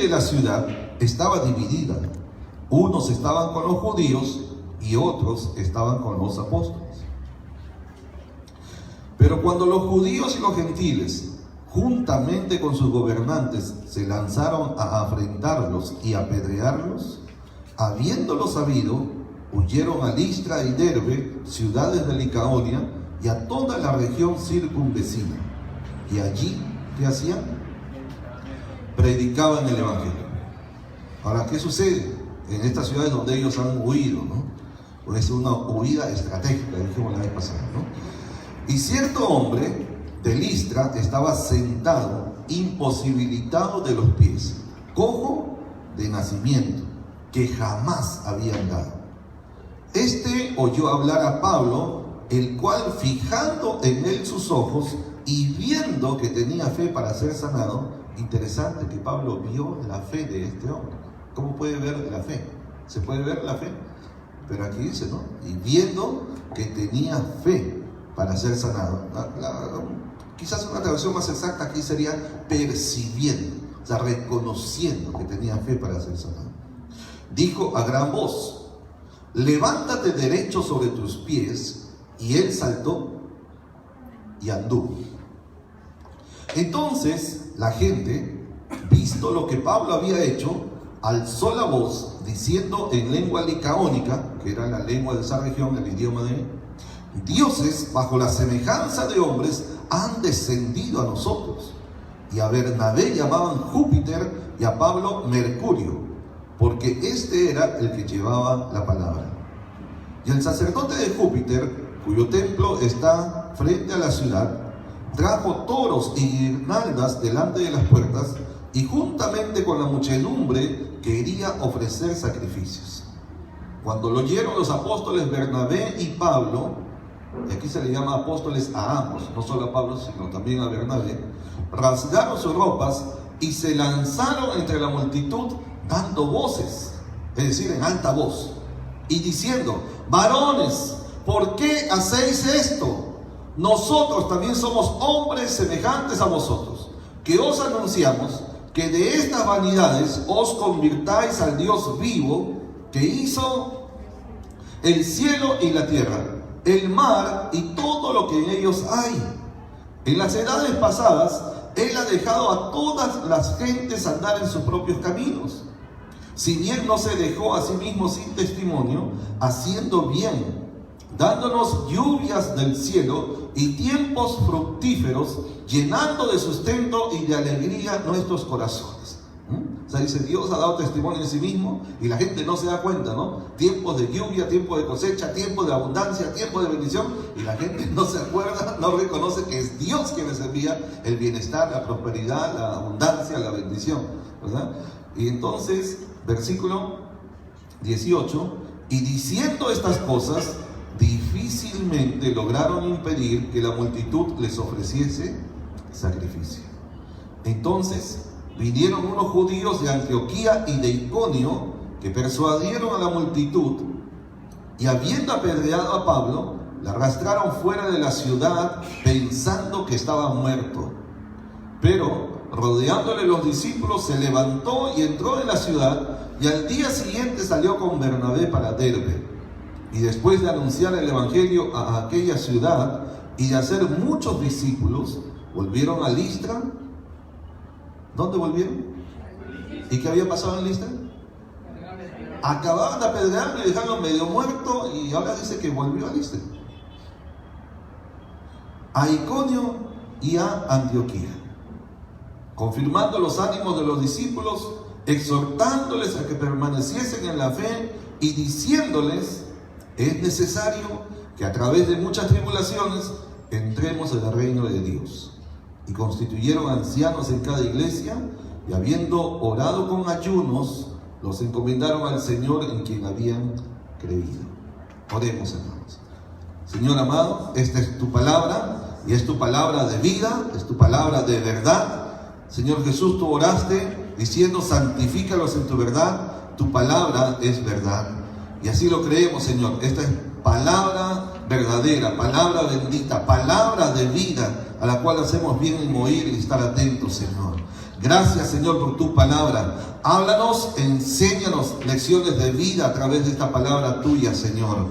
de la ciudad estaba dividida. Unos estaban con los judíos y otros estaban con los apóstoles. Pero cuando los judíos y los gentiles, juntamente con sus gobernantes, se lanzaron a afrentarlos y apedrearlos, habiéndolo sabido, huyeron a Listra y Derbe, ciudades de Licaonia, y a toda la región circunvecina. Y allí, ¿qué hacían? Predicaban el Evangelio. Ahora, ¿qué sucede en estas ciudades donde ellos han huido, ¿no? Pues es una huida estratégica, dijimos la vez pasada, ¿no? Y cierto hombre de Listra estaba sentado, imposibilitado de los pies, cojo de nacimiento, que jamás había andado. Este oyó hablar a Pablo, el cual, fijando en él sus ojos y viendo que tenía fe para ser sanado. Interesante que Pablo vio la fe de este hombre. ¿Cómo puede ver la fe? ¿Se puede ver la fe? Pero aquí dice, ¿no? Y viendo que tenía fe para ser sanado. Quizás una traducción más exacta aquí sería percibiendo, o sea, reconociendo que tenía fe para ser sanado. Dijo a gran voz: levántate derecho sobre tus pies. Y él saltó y anduvo. Entonces la gente, visto lo que Pablo había hecho, alzó la voz diciendo en lengua licaónica, que era la lengua de esa región, el idioma de dioses bajo la semejanza de hombres han descendido a nosotros. Y a Bernabé llamaban Júpiter y a Pablo Mercurio, porque este era el que llevaba la palabra. Y el sacerdote de Júpiter, cuyo templo está frente a la ciudad, trajo toros y guirnaldas delante de las puertas, y juntamente con la muchedumbre quería ofrecer sacrificios. Cuando lo oyeron los apóstoles Bernabé y Pablo, y aquí se le llama apóstoles a ambos, no solo a Pablo sino también a Bernabé, rasgaron sus ropas y se lanzaron entre la multitud dando voces, es decir, en alta voz, y diciendo: varones, ¿por qué hacéis esto? Nosotros también somos hombres semejantes a vosotros, que os anunciamos que de estas vanidades os convirtáis al Dios vivo, que hizo el cielo y la tierra, el mar y todo lo que en ellos hay. En las edades pasadas, Él ha dejado a todas las gentes andar en sus propios caminos. Si bien no se dejó a sí mismo sin testimonio, haciendo bien, dándonos lluvias del cielo y tiempos fructíferos, llenando de sustento y de alegría nuestros corazones. O sea, dice, Dios ha dado testimonio de sí mismo y la gente no se da cuenta, ¿no? Tiempos de lluvia, tiempo de cosecha, tiempo de abundancia, tiempo de bendición, y la gente no se acuerda, no reconoce que es Dios quien les envía el bienestar, la prosperidad, la abundancia, la bendición, ¿verdad? Y entonces, versículo 18, y diciendo estas cosas, difícilmente lograron impedir que la multitud les ofreciese sacrificio. Entonces vinieron unos judíos de Antioquía y de Iconio, que persuadieron a la multitud, y habiendo apedreado a Pablo, le arrastraron fuera de la ciudad, pensando que estaba muerto. Pero rodeándole los discípulos, se levantó y entró en la ciudad, y al día siguiente salió con Bernabé para Derbe. Y después de anunciar el evangelio a aquella ciudad y de hacer muchos discípulos, volvieron a Listra. ¿Dónde volvieron? ¿Y qué había pasado en Listra? Acababan de apedrearlo y dejarlo medio muerto, y ahora dice que volvió a Listra, a Iconio y a Antioquía, confirmando los ánimos de los discípulos, exhortándoles a que permaneciesen en la fe y diciéndoles: es necesario que a través de muchas tribulaciones entremos en el reino de Dios. Y constituyeron ancianos en cada iglesia, y habiendo orado con ayunos, los encomendaron al Señor en quien habían creído. Oremos, hermanos. Señor amado, esta es tu palabra, y es tu palabra de vida, es tu palabra de verdad. Señor Jesús, tú oraste diciendo: santifícalos en tu verdad, tu palabra es verdad. Y así lo creemos, Señor. Esta es palabra verdadera, palabra bendita, palabra de vida, a la cual hacemos bien en oír y estar atentos, Señor. Gracias, Señor, por tu palabra. Háblanos, enséñanos lecciones de vida a través de esta palabra tuya, Señor.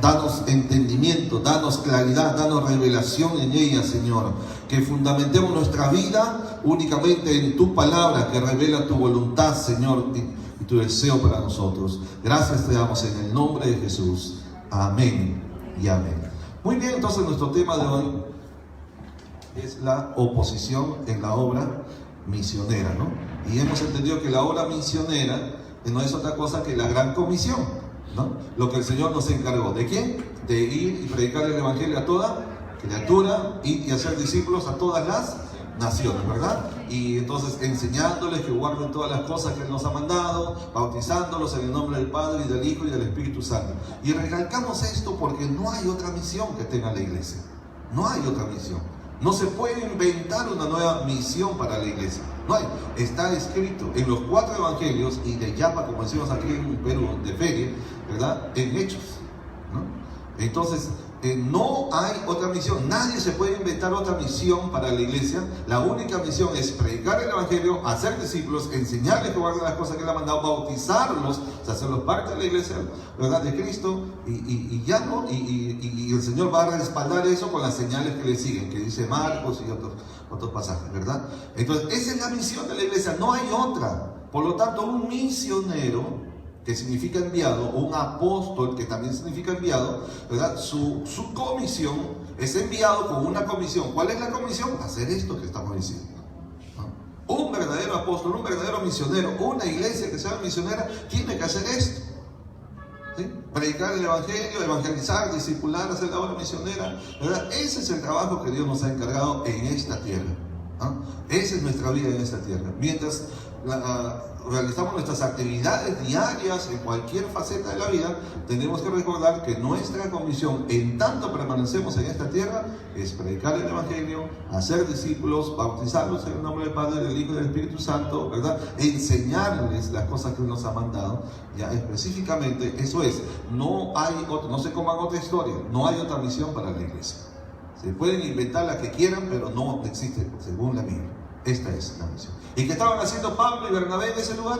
Danos entendimiento, danos claridad, danos revelación en ella, Señor. Que fundamentemos nuestra vida únicamente en tu palabra que revela tu voluntad, Señor, y tu deseo para nosotros. Gracias te damos en el nombre de Jesús. Amén y amén. Muy bien, entonces nuestro tema de hoy es la oposición en la obra misionera, ¿no? Y hemos entendido que la obra misionera no es otra cosa que la gran comisión, ¿no? Lo que el Señor nos encargó. ¿De quién? De ir y predicar el evangelio a toda criatura y hacer discípulos a todas las naciones, ¿verdad? Y entonces enseñándoles que guarden todas las cosas que Él nos ha mandado, bautizándolos en el nombre del Padre y del Hijo y del Espíritu Santo. Y recalcamos esto porque no hay otra misión que tenga la iglesia. No hay otra misión. No se puede inventar una nueva misión para la iglesia. No hay. Está escrito en los 4 evangelios y de Yapa, como decimos aquí en Perú, de feria, ¿verdad? En Hechos, ¿no? Entonces, no hay otra misión. Nadie se puede inventar otra misión para la iglesia. La única misión es predicar el evangelio, hacer discípulos, enseñarles que guarden las cosas que Él ha mandado, bautizarlos, o sea, hacerlos parte de la iglesia, ¿verdad?, de Cristo, y ya no, y el Señor va a respaldar eso con las señales que le siguen, que dice Marcos y otros pasajes, ¿verdad? Entonces, esa es la misión de la iglesia, no hay otra. Por lo tanto, un misionero, que significa enviado, o un apóstol, que también significa enviado, ¿verdad? Su comisión es enviado con una comisión. ¿Cuál es la comisión? Hacer esto que estamos diciendo, ¿no? Un verdadero apóstol, un verdadero misionero, una iglesia que sea misionera, tiene que hacer esto, ¿sí? Predicar el evangelio, evangelizar, discipular, hacer la obra misionera, ¿verdad? Ese es el trabajo que Dios nos ha encargado en esta tierra, ¿no? Esa es nuestra vida en esta tierra. Mientras realizamos nuestras actividades diarias en cualquier faceta de la vida, tenemos que recordar que nuestra comisión, en tanto permanecemos en esta tierra, es predicar el evangelio, hacer discípulos, bautizarlos en el nombre del Padre, del Hijo y del Espíritu Santo, ¿verdad? Enseñarles las cosas que Él nos ha mandado. Ya específicamente eso es. No hay otro, no se coman otra historia, no hay otra misión para la iglesia. Se pueden inventar la que quieran, pero no existe según la Biblia. Esta es la misión. ¿Y qué estaban haciendo Pablo y Bernabé en ese lugar?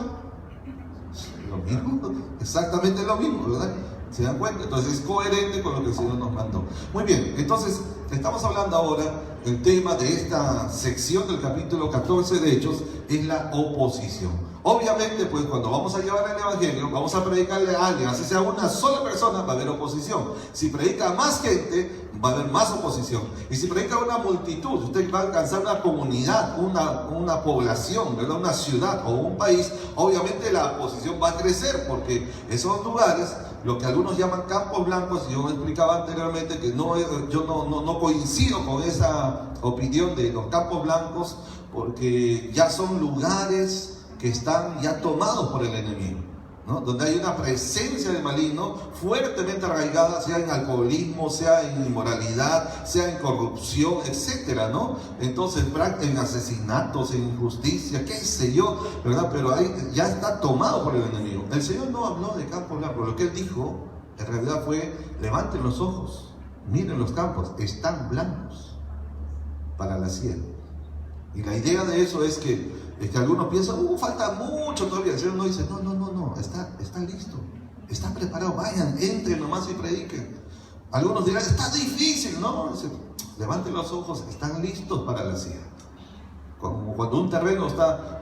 Lo mismo, exactamente lo mismo, ¿verdad? ¿Se dan cuenta? Entonces es coherente con lo que el Señor nos mandó. Muy bien, entonces estamos hablando ahora, el tema de esta sección del capítulo 14 de Hechos es la oposición. Obviamente, pues cuando vamos a llevar el evangelio, vamos a predicarle a alguien, así sea una sola persona, va a haber oposición. Si predica a más gente, va a haber más oposición. Y si predica a una multitud, usted va a alcanzar una comunidad, una población, ¿verdad?, una ciudad o un país, obviamente la oposición va a crecer, porque esos lugares, lo que algunos llaman campos blancos, yo explicaba anteriormente que yo no coincido con esa opinión de los campos blancos, porque ya son lugares que están ya tomados por el enemigo, ¿no? Donde hay una presencia del maligno fuertemente arraigada, sea en alcoholismo, sea en inmoralidad, sea en corrupción, etcétera, ¿no? Entonces, en asesinatos, en injusticia, qué sé yo, ¿verdad? Pero ahí ya está tomado por el enemigo. El Señor no habló de campos blancos, lo que Él dijo en realidad fue: levanten los ojos, miren los campos, están blancos para la siega. Y la idea de eso es que algunos piensan, falta mucho todavía. El Señor no dice, no, está listo, está preparado, vayan, entren nomás y prediquen. Algunos dirán, está difícil, ¿no? Dice, levanten los ojos, están listos para la siega. Como cuando un terreno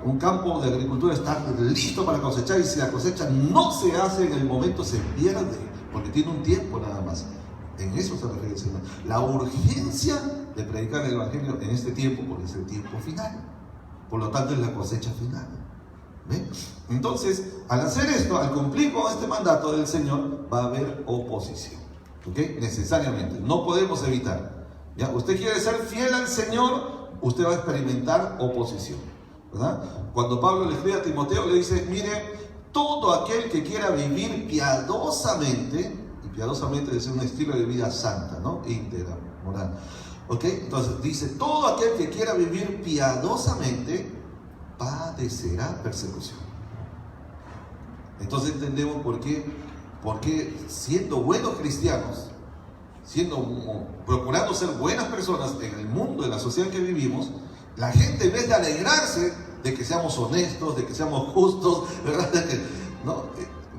un campo de agricultura está listo para cosechar, y si la cosecha no se hace en el momento, se pierde, porque tiene un tiempo nada más. En eso se refiere el Señor. La urgencia de predicar el evangelio en este tiempo, porque es el tiempo final. Por lo tanto, es la cosecha final. ¿Ven? Entonces, al hacer esto, al cumplir con este mandato del Señor, va a haber oposición. ¿Ok? Necesariamente. No podemos evitar. ¿Ya? Usted quiere ser fiel al Señor, usted va a experimentar oposición, ¿verdad? Cuando Pablo le escribe a Timoteo, le dice, mire, todo aquel que quiera vivir piadosamente, y piadosamente es un estilo de vida santa, ¿no? Íntegra, moral. ¿Ok? Entonces dice, todo aquel que quiera vivir piadosamente padecerá persecución. Entonces entendemos por qué siendo buenos cristianos, procurando ser buenas personas en el mundo, en la sociedad en que vivimos, la gente, en vez de alegrarse de que seamos honestos, de que seamos justos, ¿verdad? ¿No?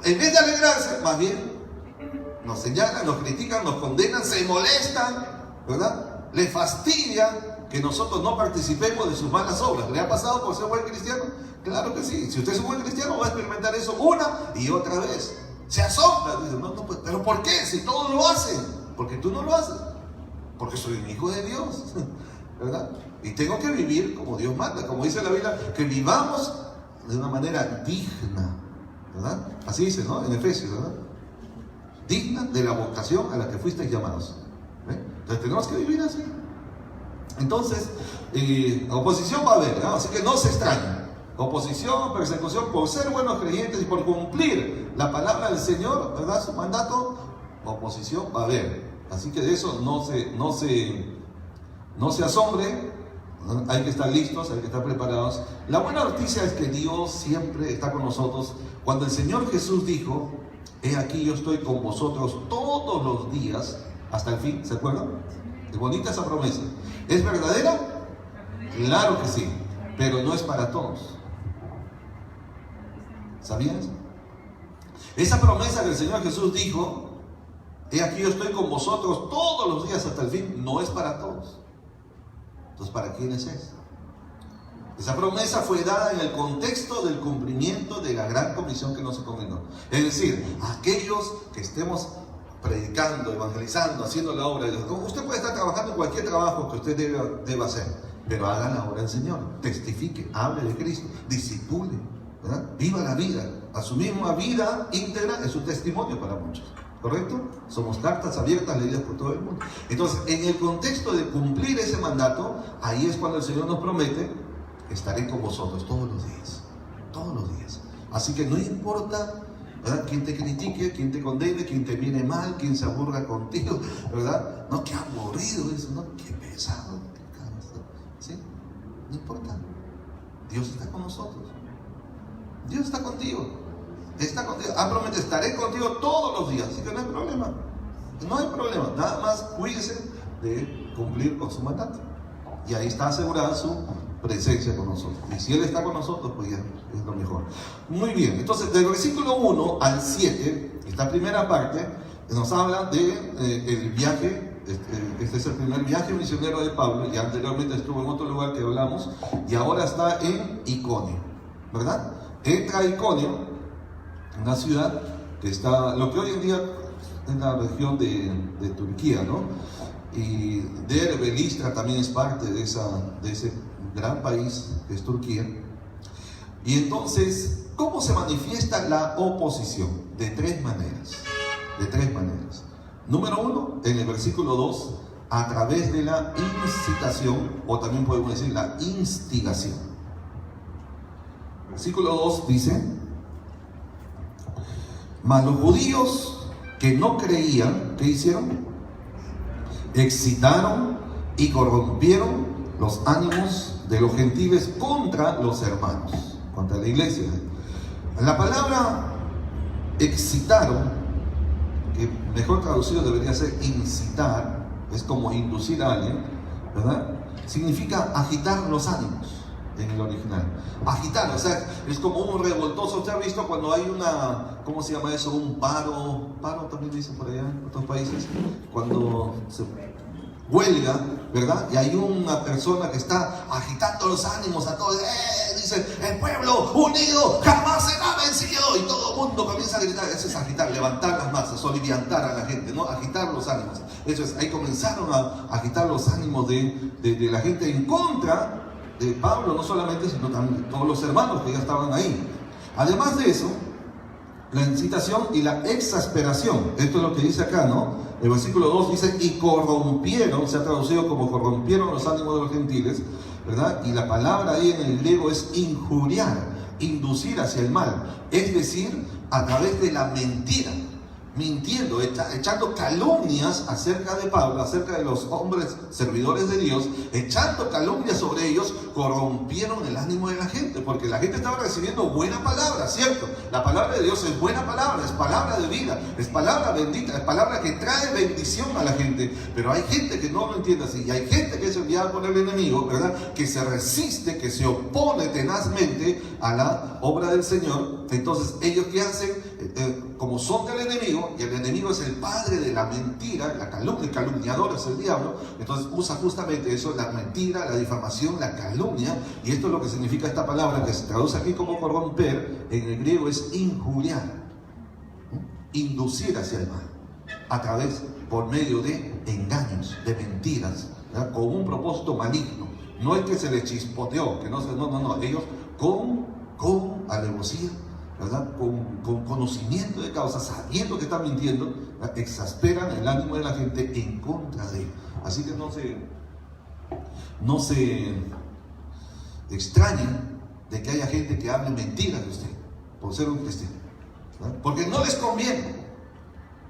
En vez de alegrarse, más bien nos señalan, nos critican, nos condenan, se molestan, ¿verdad? Les fastidia que nosotros no participemos de sus malas obras. ¿Le ha pasado por ser buen cristiano? Claro que sí. Si usted es un buen cristiano, va a experimentar eso una y otra vez. Se asombra, dice, no, pues, ¿pero por qué? Si todos lo hacen. Porque tú no lo haces. Porque soy un hijo de Dios, ¿verdad? Y tengo que vivir como Dios manda, como dice la Biblia, que vivamos de una manera digna, ¿verdad? Así dice, ¿no? En Efesios, ¿verdad? Digna de la vocación a la que fuisteis llamados. Entonces tenemos que vivir así. Entonces, oposición va a haber, ¿no? Así que no se extrañen. Oposición, persecución por ser buenos creyentes y por cumplir la palabra del Señor, ¿verdad? Su mandato, oposición va a haber. Así que de eso no se asombre, ¿no? Hay que estar listos, hay que estar preparados. La buena noticia es que Dios siempre está con nosotros. Cuando el Señor Jesús dijo, he aquí yo estoy con vosotros todos los días hasta el fin, ¿se acuerdan? Es bonita esa promesa. ¿Es verdadera? Claro que sí, pero no es para todos. ¿Sabías? Esa promesa que el Señor Jesús dijo, he aquí yo estoy con vosotros todos los días hasta el fin, no es para todos. Entonces, ¿para quiénes es? Esa promesa fue dada en el contexto del cumplimiento de la gran comisión que nos encomendó. Es decir, aquellos que estemos predicando, evangelizando, haciendo la obra de Dios. Usted puede estar trabajando en cualquier trabajo que usted deba hacer, pero haga la obra del Señor, testifique, hable de Cristo, discipule, ¿verdad? Viva la vida. A su misma vida íntegra es un testimonio para muchos. ¿Correcto? Somos cartas abiertas leídas por todo el mundo. Entonces, en el contexto de cumplir ese mandato, ahí es cuando el Señor nos promete, estaré con vosotros todos los días. Todos los días. Así que no importa, ¿verdad?, quién te critique, quién te condene, quién te viene mal, quién se aburra contigo, ¿verdad? No, qué aburrido eso, no, qué pesado, qué cansado. ¿Sí? No importa. Dios está con nosotros. Dios está contigo. Está contigo. Promete, estaré contigo todos los días. Así que no hay problema. No hay problema. Nada más cuídese de cumplir con su mandato. Y ahí está asegurada su presencia con nosotros. Y si Él está con nosotros, pues ya es lo mejor. Muy bien. Entonces, del versículo 1 al 7, esta primera parte, nos habla de el viaje. Este es el primer viaje misionero de Pablo. Ya anteriormente estuvo en otro lugar que hablamos. Y ahora está en Iconio, ¿verdad? Entra a Iconio, una ciudad que está, lo que hoy en día es la región de Turquía, ¿no? Y Derbe, Listra también es parte de ese gran país que es Turquía. Y entonces, ¿cómo se manifiesta la oposición? De tres maneras. De tres maneras. Número 1, en el versículo 2, a través de la incitación, o también podemos decir la instigación. Versículo 2 dice: mas los judíos que no creían, ¿qué hicieron? Excitaron y corrompieron los ánimos de los gentiles contra los hermanos, contra la iglesia. La palabra excitaron, que mejor traducido debería ser incitar, es como inducir a alguien, ¿verdad? Significa agitar los ánimos. En el original, agitar, o sea, es como un revoltoso. Usted ha visto cuando hay una, ¿cómo se llama eso? Un paro también dicen por allá en otros países, cuando se huelga, ¿verdad? Y hay una persona que está agitando los ánimos a todos, dice, el pueblo unido jamás será vencido, y todo el mundo comienza a gritar. Eso es agitar, levantar las masas, soliviantar a la gente, ¿no? Agitar los ánimos. Eso es, ahí comenzaron a agitar los ánimos de la gente en contra de Pablo, no solamente, sino también todos los hermanos que ya estaban ahí. Además de eso, la incitación y la exasperación. Esto es lo que dice acá, ¿no? El versículo 2 dice, y corrompieron, se ha traducido como corrompieron los ánimos de los gentiles, ¿verdad? Y la palabra ahí en el griego es injuriar, inducir hacia el mal, es decir, a través de la mentira. mintiendo, echando calumnias acerca de Pablo, acerca de los hombres servidores de Dios, echando calumnias sobre ellos, corrompieron el ánimo de la gente, porque la gente estaba recibiendo buena palabra, ¿cierto? La palabra de Dios es buena palabra, es palabra de vida, es palabra bendita, es palabra que trae bendición a la gente, pero hay gente que no lo entiende así, y hay gente que es enviada por el enemigo, ¿verdad? Que se resiste, que se opone tenazmente a la obra del Señor. Entonces, ¿ellos qué hacen? Como son del enemigo, y el enemigo es el padre de la mentira, la calumnia, el calumniador es el diablo, entonces usa justamente eso, la mentira, la difamación, la calumnia, y esto es lo que significa esta palabra que se traduce aquí como corromper, en el griego es injuriar, inducir hacia el mal, a través, por medio de engaños, de mentiras, ¿verdad? Con un propósito maligno. No es que se les chispoteó, que no, ellos con alevosía, ¿verdad? Con conocimiento de causa, sabiendo que están mintiendo, ¿verdad? Exasperan el ánimo de la gente en contra de él. Así que no se extrañen de que haya gente que hable mentiras de usted por ser un cristiano, ¿verdad? Porque no les conviene.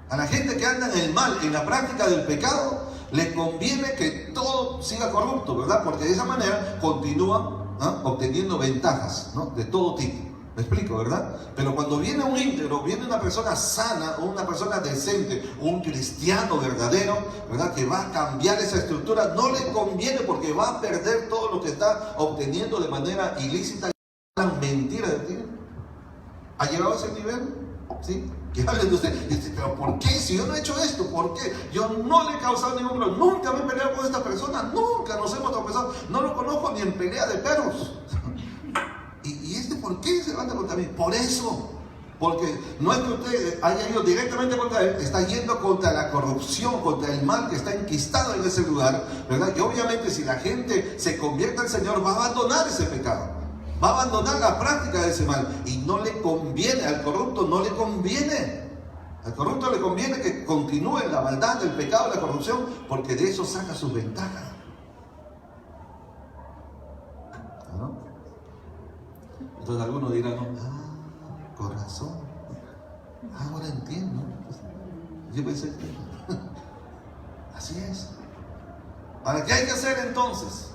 A la gente que anda en el mal, en la práctica del pecado, le conviene que todo siga corrupto, ¿verdad? Porque de esa manera continúan, ¿no?, obteniendo ventajas, ¿no?, de todo tipo. ¿Me explico, verdad? Pero cuando viene un íntegro, viene una persona sana, una persona decente, un cristiano verdadero, ¿verdad?, que va a cambiar esa estructura, no le conviene porque va a perder todo lo que está obteniendo de manera ilícita. La mentira de ti. ¿Ha llegado a ese nivel? ¿Sí? Que hablen de usted y dice, pero ¿por qué? Si yo no he hecho esto, ¿por qué? Yo no le he causado ningún problema, nunca me he peleado con esta persona, nunca nos hemos tropezado, no lo conozco ni en pelea de perros. ¿Y este por qué se levanta contra mí? Por eso, porque no es que usted haya ido directamente contra él, está yendo contra la corrupción, contra el mal que está enquistado en ese lugar, ¿verdad? Y obviamente si la gente se convierte al Señor, va a abandonar ese pecado. Va a abandonar la práctica de ese mal y no le conviene, al corrupto no le conviene. Al corrupto le conviene que continúe la maldad, el pecado, la corrupción, porque de eso saca sus ventajas. ¿No? Entonces algunos dirán, con razón, ahora entiendo. Yo pensé que así es. ¿Para qué hay que hacer entonces?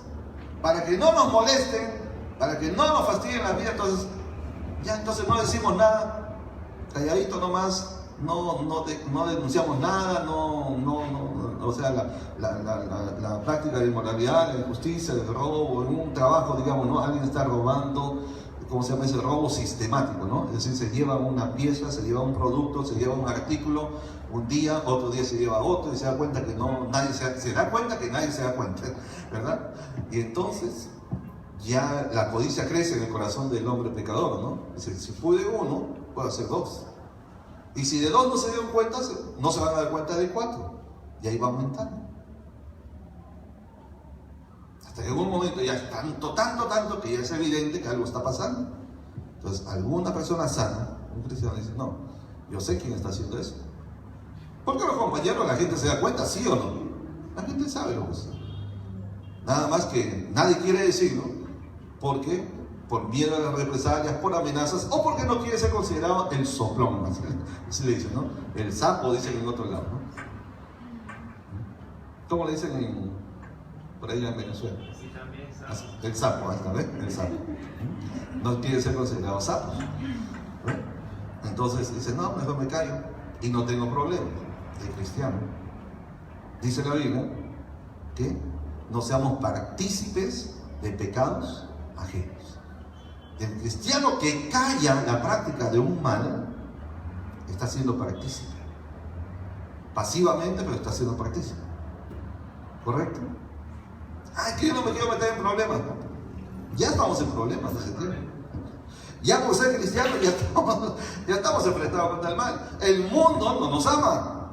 Para que no nos molesten, para que no nos fastidien la vida, entonces no decimos nada, calladito nomás, no denunciamos nada, o sea, la práctica de inmoralidad, la injusticia, el robo, en un trabajo, digamos, ¿no? Alguien está robando, ¿cómo se llama ese robo sistemático, ¿no? Es decir, se lleva una pieza, se lleva un producto, se lleva un artículo, un día, otro día se lleva otro y se da cuenta que nadie se da cuenta, ¿verdad? Y entonces ya la codicia crece en el corazón del hombre pecador, ¿no? Dice, si pude uno, puedo hacer dos. Y si de dos no se dieron cuenta, no se van a dar cuenta de cuatro. Y ahí va aumentando. Hasta que en un momento ya es tanto que ya es evidente que algo está pasando. Entonces, alguna persona sana, un cristiano, dice, no, yo sé quién está haciendo eso. Porque los compañeros, la gente se da cuenta, ¿sí o no? La gente sabe lo que es. Nada más que nadie quiere decirlo. ¿Por qué? Por miedo a las represalias, por amenazas, o porque no quiere ser considerado el soplón, así le dicen, ¿no? El sapo, dicen en otro lado, ¿no? ¿Cómo le dicen por allá en Venezuela? Sí, también sapo. El sapo, ahí está, ¿ves? El sapo. No quiere ser considerado sapos. Entonces dice, no, mejor me callo y no tengo problema. El cristiano. Dice la Biblia que no seamos partícipes de pecados ajenos. El cristiano que calla la práctica de un mal está siendo partícipe. Pasivamente, pero está siendo partícipe. ¿Correcto? Ay, que yo no me quiero meter en problemas. Ya estamos en problemas desde tiempo. Ya por ser cristiano ya estamos enfrentados contra el mal. El mundo no nos ama.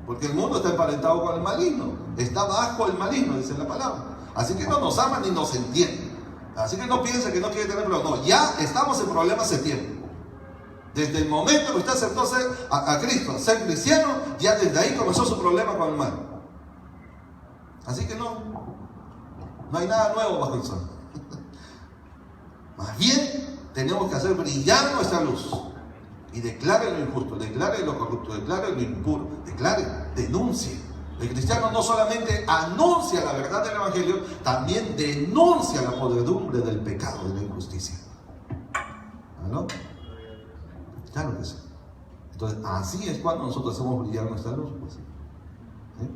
Porque el mundo está emparentado con el maligno. Está bajo el maligno, dice la palabra. Así que no nos ama ni nos entiende. Así que no piense que no quiere tener problemas. No, ya estamos en problemas hace tiempo. Desde el momento que usted aceptó a Cristo, ser cristiano, ya desde ahí comenzó su problema con el mal. Así que no hay nada nuevo bajo el sol. Más bien, tenemos que hacer brillar nuestra luz. y declare lo injusto, declare lo corrupto, declare lo impuro, declare, denuncie. El cristiano no solamente anuncia la verdad del Evangelio, también denuncia la podredumbre del pecado, de la injusticia. ¿No? Claro que sí. Entonces, así es cuando nosotros hacemos brillar nuestra luz. Pues. ¿Sí?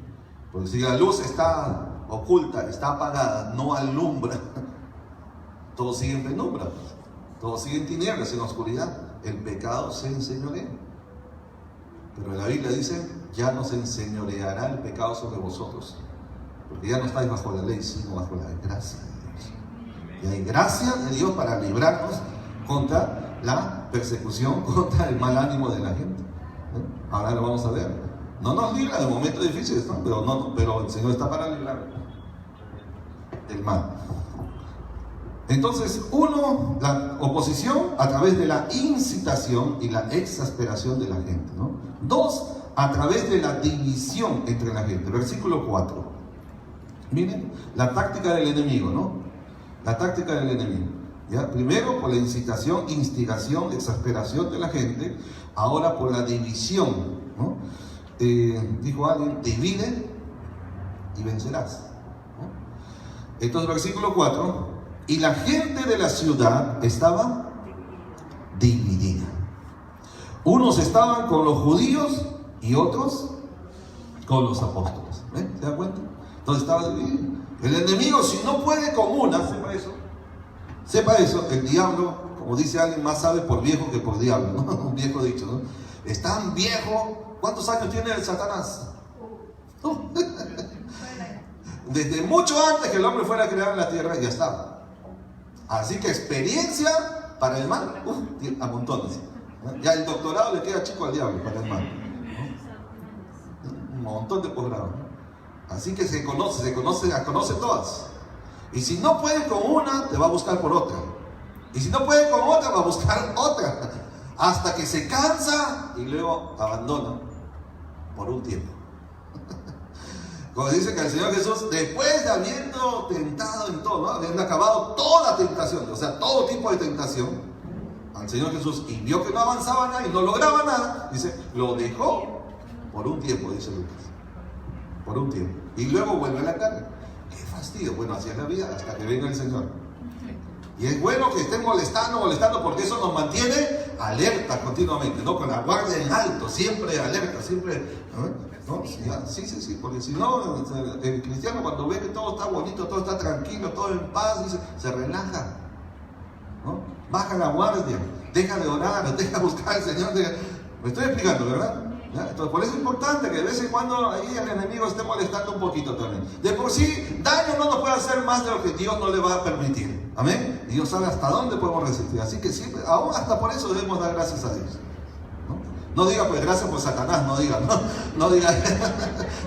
Porque si la luz está oculta, está apagada, no alumbra, todo sigue en penumbra, pues. Todo sigue en tinieblas, en oscuridad. El pecado se enseñorea. Pero la Biblia dice, ya no se enseñoreará el pecado sobre vosotros, porque ya no estáis bajo la ley, sino bajo la gracia de Dios. Y hay gracia de Dios para librarnos contra la persecución, contra el mal ánimo de la gente. Ahora lo vamos a ver. No nos libra de momentos difíciles, ¿no? Pero el Señor está para librar del mal. Entonces, uno, la oposición a través de la incitación y la exasperación de la gente, ¿no? Dos, a través de la división entre la gente. Versículo 4. Miren, la táctica del enemigo, ¿no? La táctica del enemigo. ¿Ya? Primero por la incitación, instigación, exasperación de la gente. Ahora por la división, ¿no? Dijo alguien, divide y vencerás, ¿no? Entonces, versículo 4. Y la gente de la ciudad estaba dividida. Unos estaban con los judíos y otros con los apóstoles. ¿Ven? ¿Se da cuenta? Entonces estaba dividido. El enemigo, si no puede con una, sepa eso, el diablo, como dice alguien, más sabe por viejo que por diablo, ¿no? Un viejo dicho, ¿no? Es tan viejo. ¿Cuántos años tiene el Satanás? Desde mucho antes que el hombre fuera creado en la tierra, ya estaba. Así que experiencia para el mal, a montones. Ya el doctorado le queda chico al diablo para el mal, ¿no? Un montón de posgrados. Así que se conoce todas. Y si no puede con una, te va a buscar por otra. Y si no puede con otra, va a buscar otra. Hasta que se cansa y luego abandona por un tiempo. Como dice que el Señor Jesús, después de habiendo tentado en todo, ¿no? Habiendo acabado toda tentación, o sea, todo tipo de tentación, al Señor Jesús, y vio que no avanzaba nada y no lograba nada, dice, lo dejó por un tiempo, dice Lucas. Por un tiempo. Y luego vuelve a la carne. Qué fastidio. Bueno, así es la vida hasta que venga el Señor. Y es bueno que estén molestando, porque eso nos mantiene alerta continuamente, ¿no? Con la guardia en alto, siempre alerta, siempre, ¿no? Sí, porque si no, el cristiano cuando ve que todo está bonito, todo está tranquilo, todo en paz, dice, se relaja, ¿no? Baja la guardia, deja de orar, deja de buscar al Señor. Me estoy explicando, ¿verdad? ¿Ya? Entonces, por eso es importante que de vez en cuando ahí el enemigo esté molestando un poquito también. De por sí, daño no nos puede hacer más de lo que Dios no le va a permitir. Amén. Dios sabe hasta dónde podemos resistir. Así que siempre, aún hasta por eso debemos dar gracias a Dios. No diga, pues gracias por Satanás, no diga, no diga,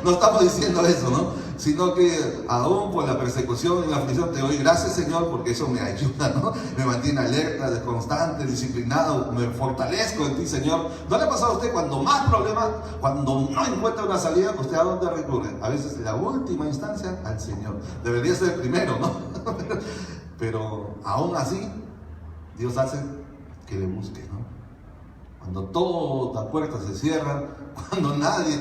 no estamos diciendo eso, ¿no? Sino que aún por la persecución y la aflicción te doy gracias, Señor, porque eso me ayuda, ¿no? Me mantiene alerta, constante, disciplinado, me fortalezco en ti, Señor. ¿No le ha pasado a usted cuando más problemas, cuando no encuentra una salida, usted a dónde recurre? A veces en la última instancia al Señor. Debería ser el primero, ¿no? Pero aún así, Dios hace que le busque, ¿no? Cuando toda puerta se cierra, cuando nadie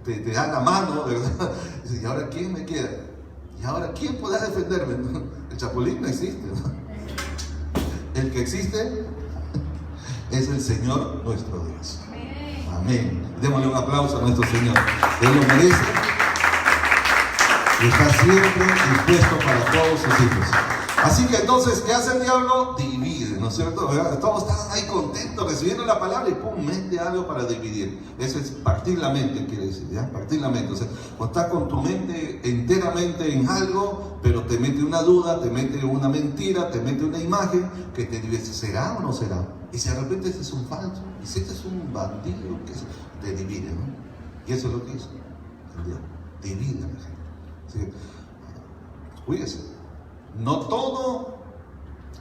te da la mano, ¿verdad? Dice, ¿y ahora quién me queda? ¿Y ahora quién podrá defenderme? El chapulín no existe, ¿no? El que existe es el Señor nuestro Dios. Amén. Démosle un aplauso a nuestro Señor. Él lo merece y está siempre dispuesto para todos sus hijos. Así que entonces, ¿qué hace el diablo? Divide, ¿no es cierto? ¿Verdad? Todos están ahí contentos recibiendo la palabra y pum, mete algo para dividir. Eso es partir la mente, quiere decir, ¿ya? Partir la mente. O sea, cuando estás con tu mente enteramente en algo, pero te mete una duda, te mete una mentira, te mete una imagen que te dice, ¿será o no será? Y si de repente este es un falso, y si este es un bandido, te divide, ¿no? Y eso es lo que hizo el diablo, divide a la gente. Así que, cuídese. No todo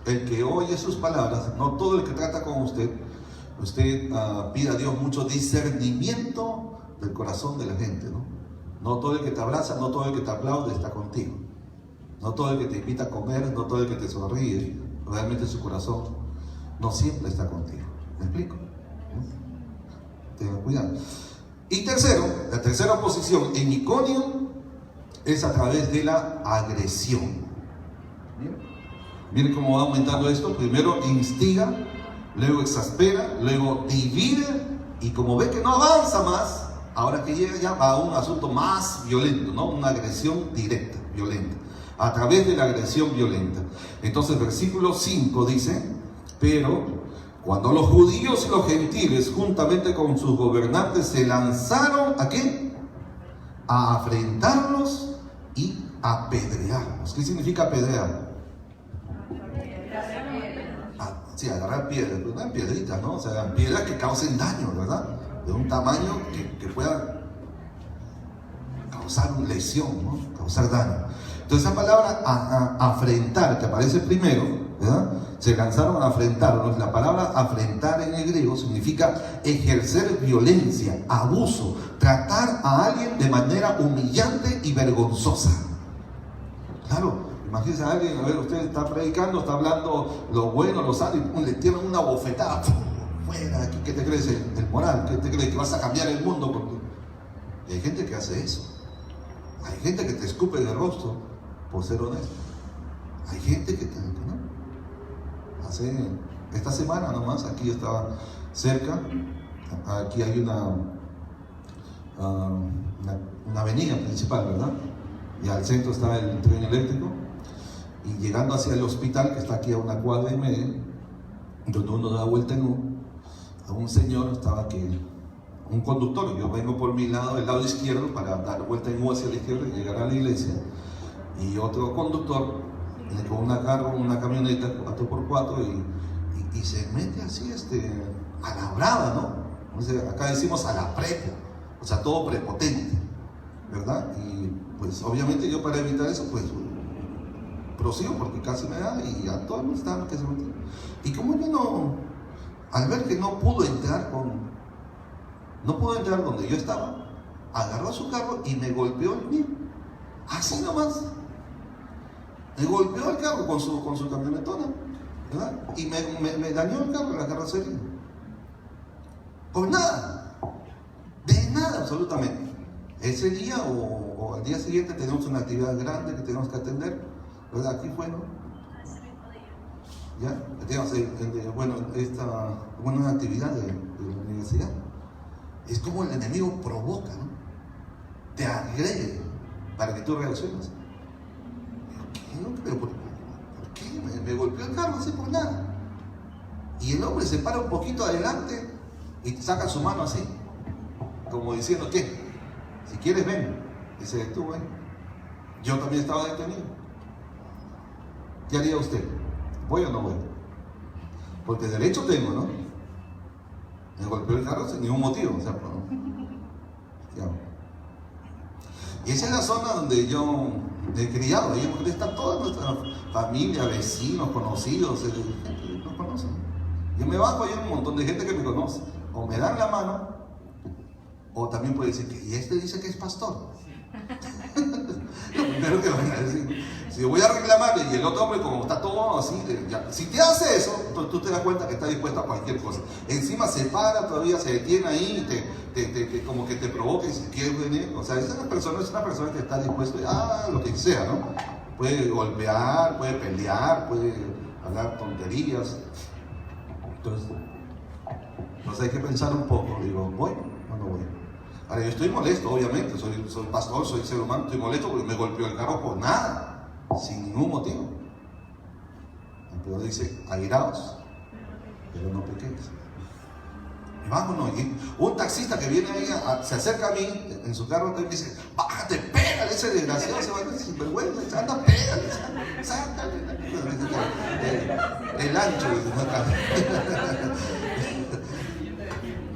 el que oye sus palabras, no todo el que trata con usted pide a Dios mucho discernimiento del corazón de la gente, ¿no? No todo el que te abraza, no todo el que te aplaude está contigo. No todo el que te invita a comer, no todo el que te sonríe, realmente su corazón no siempre está contigo. ¿Me explico? Tengan cuidado. Y tercero, la tercera oposición en Iconio es a través de la agresión. Miren cómo va aumentando esto. Primero instiga, luego exaspera, luego divide, y como ve que no avanza más, ahora que llega ya va a un asunto más violento, ¿no? Una agresión directa, violenta, a través de la agresión violenta. Entonces versículo 5 dice: pero cuando los judíos y los gentiles, juntamente con sus gobernantes, se lanzaron ¿a qué? A afrentarlos y apedrearlos. ¿Qué significa apedrear? Sí, agarrar piedras, pero no eran piedritas, ¿no? O sea, eran piedras que causen daño, ¿verdad? De un tamaño que pueda causar una lesión, ¿no? Causar daño. Entonces esa palabra afrentar, que aparece primero, ¿verdad? Se lanzaron a afrentarlos. La palabra afrentar en el griego significa ejercer violencia, abuso, tratar a alguien de manera humillante y vergonzosa. Claro. Imagínense a alguien, a ver, usted está predicando, está hablando lo bueno, lo sano, y pum, le tiran una bofetada, ¡pum! Fuera, ¿qué te crees el moral? ¿Qué te crees que vas a cambiar el mundo? Porque... Y hay gente que hace eso. Hay gente que te escupe en el rostro por ser honesto. Hay gente que ¿no? Hace esta semana nomás, aquí yo estaba cerca, aquí hay una avenida principal, ¿verdad? Y al centro está el tren eléctrico. Y llegando hacia el hospital, que está aquí a una cuadra y media, donde uno da vuelta en U, a un señor estaba aquí, un conductor. Yo vengo por mi lado, el lado izquierdo, para dar vuelta en U hacia la izquierda y llegar a la iglesia. Y otro conductor, con una camioneta 4x4, y se mete así, a la brava, ¿no? O sea, acá decimos a la prepo, o sea, todo prepotente, ¿verdad? Y pues obviamente yo, para evitar eso, pues prosigo, porque casi me da, y a todos los estaban que se metieron. Y como yo no, al ver que no pudo entrar donde yo estaba, agarró su carro y me golpeó el mío, así nomás. Me golpeó el carro con su camionetona, ¿verdad? Y me dañó el carro, la carrocería. Por nada, de nada absolutamente. Ese día o al día siguiente tenemos una actividad grande que tenemos que atender, ¿verdad? Aquí fue, ¿no? Ya, tenemos una actividad de la universidad. Es como el enemigo provoca, ¿no? Te agrede para que tú reacciones. ¿Por qué? Me golpeó el carro así por nada. Y el hombre se para un poquito adelante y saca su mano así, como diciendo, ¿qué? Si quieres, ven. Dice, tú ven. Yo también estaba detenido. ¿Qué haría usted? ¿Voy o no voy? Porque derecho tengo, ¿no? Me golpeó el carro sin ningún motivo, o sea, ¿no? Y esa es la zona donde yo he criado, ahí está toda nuestra familia, vecinos, conocidos, gente nos conocen. Yo me bajo y hay un montón de gente que me conoce, o me dan la mano, o también puede decir que, y dice que es pastor. Lo primero que van a decir, si voy a reclamarle, y el otro hombre, como está todo así, si te hace eso, entonces tú te das cuenta que está dispuesto a cualquier cosa. Encima se para, todavía se detiene ahí, como que te provoca y si quieres venir. O sea, esa persona es una persona que está dispuesta a lo que sea, ¿no? Puede golpear, puede pelear, puede hablar tonterías. Entonces hay que pensar un poco. Digo, ¿voy o no voy? Ahora, yo estoy molesto, obviamente, soy pastor, soy ser humano, estoy molesto porque me golpeó el carro por nada, sin ningún motivo. Pero dice, airaos, pero no pequéis. Y vámonos. Y un taxista que viene ahí, se acerca a mí en su carro y me dice, bájate, pégale, ese desgraciado, se va a decir, vergüenza, anda, pégale, sácale. El ancho,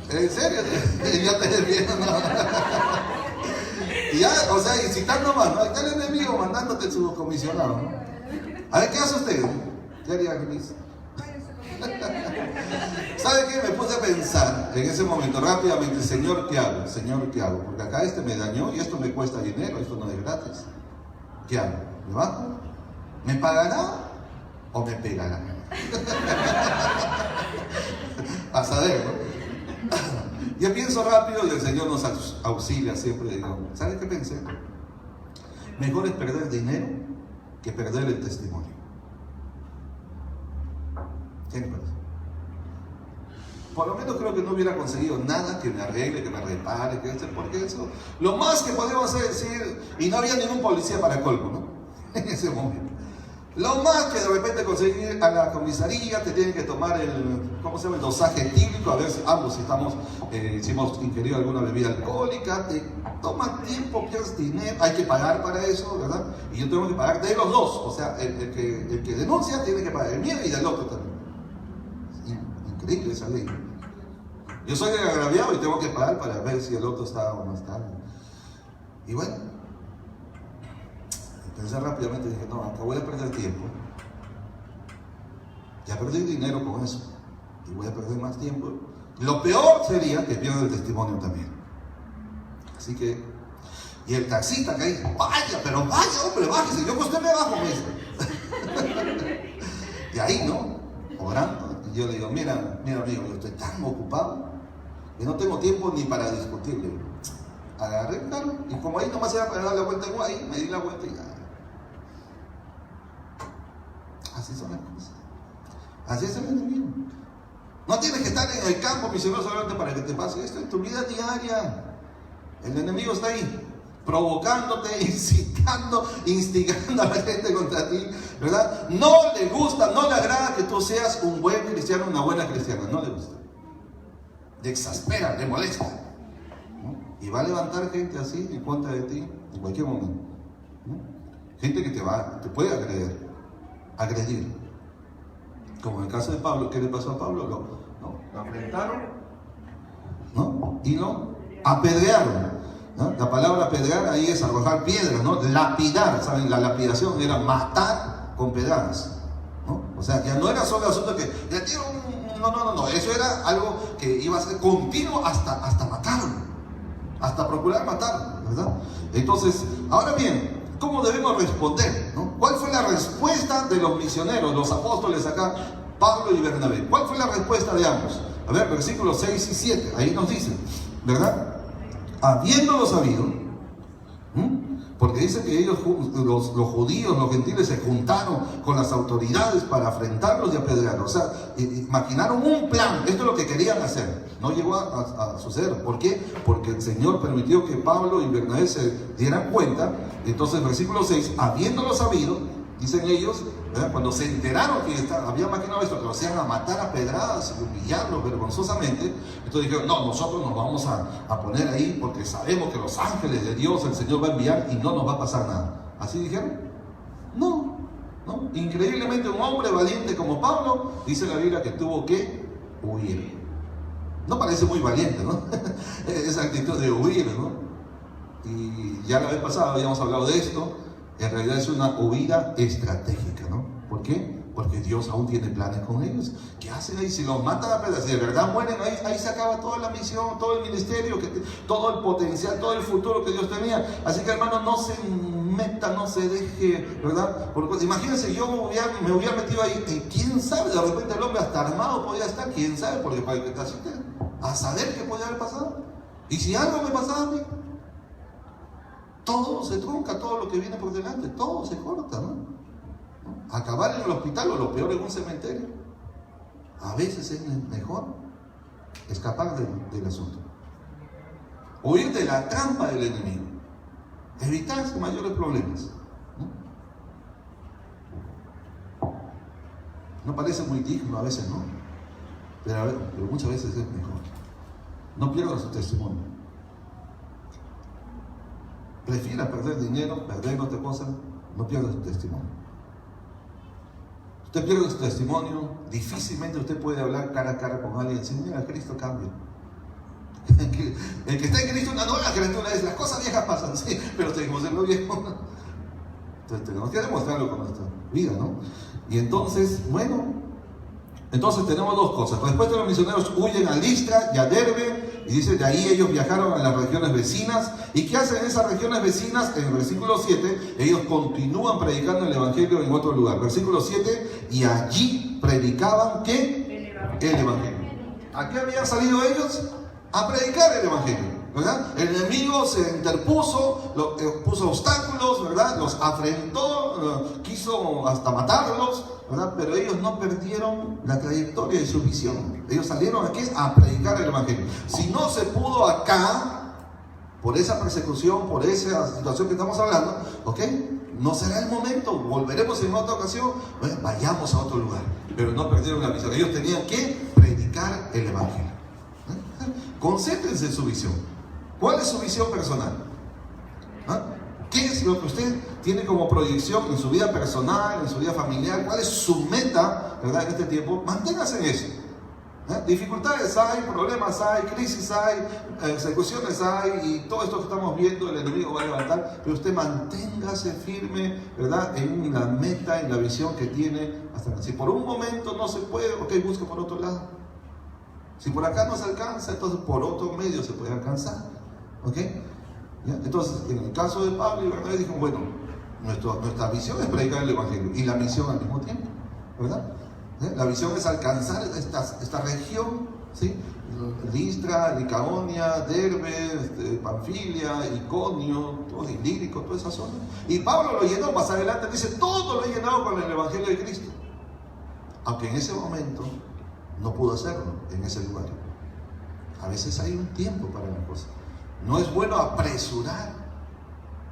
en serio, ya te viendo, ¿no? Y ya, o sea, incitando más, ¿no? Ahí está el enemigo mandándote su comisionado, ¿no? A ver, ¿qué hace usted? ¿Qué haría Cris? ¿Sabe qué? Me puse a pensar en ese momento rápidamente, Señor, ¿qué hago? Señor, ¿qué hago? Porque acá me dañó y esto me cuesta dinero, esto no es gratis. ¿Qué hago? ¿Me bajo? ¿Me pagará o me pegará? A saber, ¿no? Yo pienso rápido y el Señor nos auxilia siempre. Digo, ¿sabes qué pensé? Mejor es perder dinero que perder el testimonio. ¿Qué me parece? Por lo menos creo que no hubiera conseguido nada que me arregle, que me repare, porque eso, lo más que podemos hacer es decir, y no había ningún policía para colmo, ¿no? En ese momento. Lo más que de repente conseguir a la comisaría, te tienen que tomar el dosaje etílico, a ver si ambos si hemos ingerido alguna bebida alcohólica, te toma tiempo, pierdes dinero, hay que pagar para eso, ¿verdad? Y yo tengo que pagar de los dos, o sea, el que denuncia tiene que pagar el mío y del otro también. Increíble esa ley. Yo soy el agraviado y tengo que pagar para ver si el otro está o no está. Y bueno, pensé rápidamente y dije, no, acá voy a perder tiempo. Ya perdí dinero con eso. Y voy a perder más tiempo. Lo peor sería que pierda el testimonio también. Así que, y el taxista que dice, vaya, pero vaya, hombre, bájese, yo que usted me bajo, me dice. Y ahí, ¿no? Orando. Y yo le digo, mira amigo, yo estoy tan ocupado que no tengo tiempo ni para discutirle. Agarré el carro y como ahí nomás era para dar la vuelta en ahí, me di la vuelta y ya. Así son las cosas. Así es el enemigo. No tienes que estar en el campo misionero solamente para que te pase esto, en tu vida diaria. El enemigo está ahí, provocándote, incitando, instigando a la gente contra ti, ¿verdad? No le gusta, no le agrada que tú seas un buen cristiano, una buena cristiana, no le gusta. Le exaspera, le molesta, ¿no? Y va a levantar gente así en contra de ti en cualquier momento, ¿no? Gente que te puede agredir. Como en el caso de Pablo, ¿qué le pasó a Pablo? Lo enfrentaron, ¿no? Y lo apedrearon, ¿no? La palabra apedrear ahí es arrojar piedras, ¿no? Lapidar, ¿saben? La lapidación era matar con pedradas, ¿no? O sea, ya no era solo el asunto que le tiro no, eso era algo que iba a ser continuo hasta matarlo, hasta procurar matarlo, ¿verdad? Entonces, ahora bien, ¿cómo debemos responder, ¿no? ¿Cuál fue la respuesta de los misioneros, los apóstoles acá, Pablo y Bernabé? ¿Cuál fue la respuesta de ambos? A ver, versículos 6 y 7, ahí nos dice, ¿verdad? Habiéndolo sabido, porque dice que ellos, los judíos, los gentiles, se juntaron con las autoridades para afrentarlos y apedrearlos. O sea, maquinaron un plan. Esto es lo que querían hacer. No llegó a suceder. ¿Por qué? Porque el Señor permitió que Pablo y Bernabé se dieran cuenta. Entonces, versículo 6, habiéndolo sabido, dicen ellos, ¿verdad? Cuando se enteraron que había maquinado esto, que los iban a matar a pedradas y humillarlos vergonzosamente, entonces dijeron, no, nosotros nos vamos a poner ahí porque sabemos que los ángeles de Dios el Señor va a enviar y no nos va a pasar nada. ¿Así dijeron? No. Increíblemente un hombre valiente como Pablo, dice la Biblia que tuvo que huir. No parece muy valiente, ¿no? Esa actitud de huir, ¿no? Y ya la vez pasada habíamos hablado de esto. En realidad es una huida estratégica, ¿no? ¿Por qué? Porque Dios aún tiene planes con ellos. ¿Qué hacen ahí? Si los matan a pedazos, si de verdad mueren, ahí se acaba toda la misión, todo el ministerio, todo el potencial, todo el futuro que Dios tenía. Así que, hermano, no se meta, no se deje, ¿verdad? Porque, imagínense, yo me hubiera metido ahí, quién sabe, de repente el hombre hasta armado podía estar, quién sabe, porque para que te asusten, a saber qué podía haber pasado. Y si algo me pasaba a mí, todo se trunca, todo lo que viene por delante, todo se corta, ¿no? Acabar en el hospital o lo peor en un cementerio. A veces es mejor escapar del asunto. Huir de la trampa del enemigo. Evitarse mayores problemas. No parece muy digno a veces, ¿no? Pero muchas veces es mejor. No pierda su testimonio. Prefiera perder dinero, perder otra cosa, no pierda su testimonio. Usted pierde su testimonio, difícilmente usted puede hablar cara a cara con alguien y decir, mira, Cristo cambia. El que está en Cristo, una nueva criatura es, las cosas viejas pasan, sí, pero seguimos en lo viejo. Entonces tenemos que demostrarlo con nuestra vida, ¿no? Y entonces, entonces tenemos dos cosas. Después de los misioneros huyen a Listra y a Derbe, y dice, de ahí ellos viajaron a las regiones vecinas. ¿Y qué hacen en esas regiones vecinas? En el versículo 7, ellos continúan predicando el evangelio en otro lugar. Versículo 7, y allí predicaban, ¿qué? El evangelio. ¿A qué habían salido ellos? A predicar el Evangelio, ¿verdad? El enemigo se interpuso, puso obstáculos, ¿verdad? Los afrentó, quiso hasta matarlos, ¿verdad? Pero ellos no perdieron la trayectoria de su visión. Ellos salieron aquí a predicar el Evangelio. Si no se pudo acá, por esa persecución, por esa situación que estamos hablando, ¿ok? No será el momento, volveremos en otra ocasión, bueno, vayamos a otro lugar. Pero no perdieron la visión. Ellos tenían que predicar el Evangelio. Concéntrense en su visión. ¿Cuál es su visión personal? ¿Ah? ¿Qué es lo que usted tiene como proyección en su vida personal, en su vida familiar? ¿Cuál es su meta, verdad, en este tiempo? Manténgase en eso. Dificultades hay, problemas hay, crisis hay, persecuciones hay, y todo esto que estamos viendo, el enemigo va a levantar, pero usted manténgase firme, ¿verdad?, en la meta, en la visión que tiene. Hasta si por un momento no se puede, ok, busque por otro lado. Si por acá no se alcanza, entonces por otro medio se puede alcanzar, ¿ok? ¿Ya? Entonces, en el caso de Pablo y Bernabé, dijo, bueno, nuestra visión es predicar el Evangelio y la misión al mismo tiempo, ¿verdad? La visión es alcanzar esta región, ¿sí? Listra, Licaonia, Derbe, Panfilia, Iconio, todo Ilírico, toda esa zona. Y Pablo lo llenó, más adelante dice, todo lo he llenado con el Evangelio de Cristo. Aunque en ese momento no pudo hacerlo, en ese lugar. A veces hay un tiempo para la cosa. No es bueno apresurar,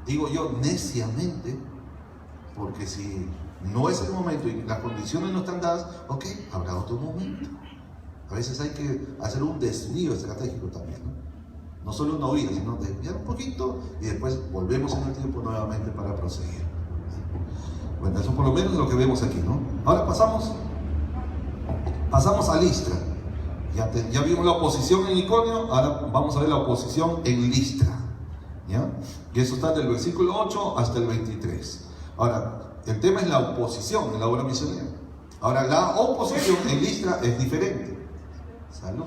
digo yo, neciamente, porque si no es el momento y las condiciones no están dadas, ok, habrá otro momento. A veces hay que hacer un desvío estratégico también, ¿no? No solo una huida, sino desviar un poquito y después volvemos en el tiempo nuevamente para proseguir. Bueno, eso por lo menos es lo que vemos aquí, ¿no? Ahora pasamos a Listra. Ya vimos la oposición en Iconio, ahora vamos a ver la oposición en Listra, ¿ya? Y eso está del versículo 8 hasta el 23. Ahora, el tema es la oposición en la obra misionera. Ahora, la oposición en Listra es diferente. Salud.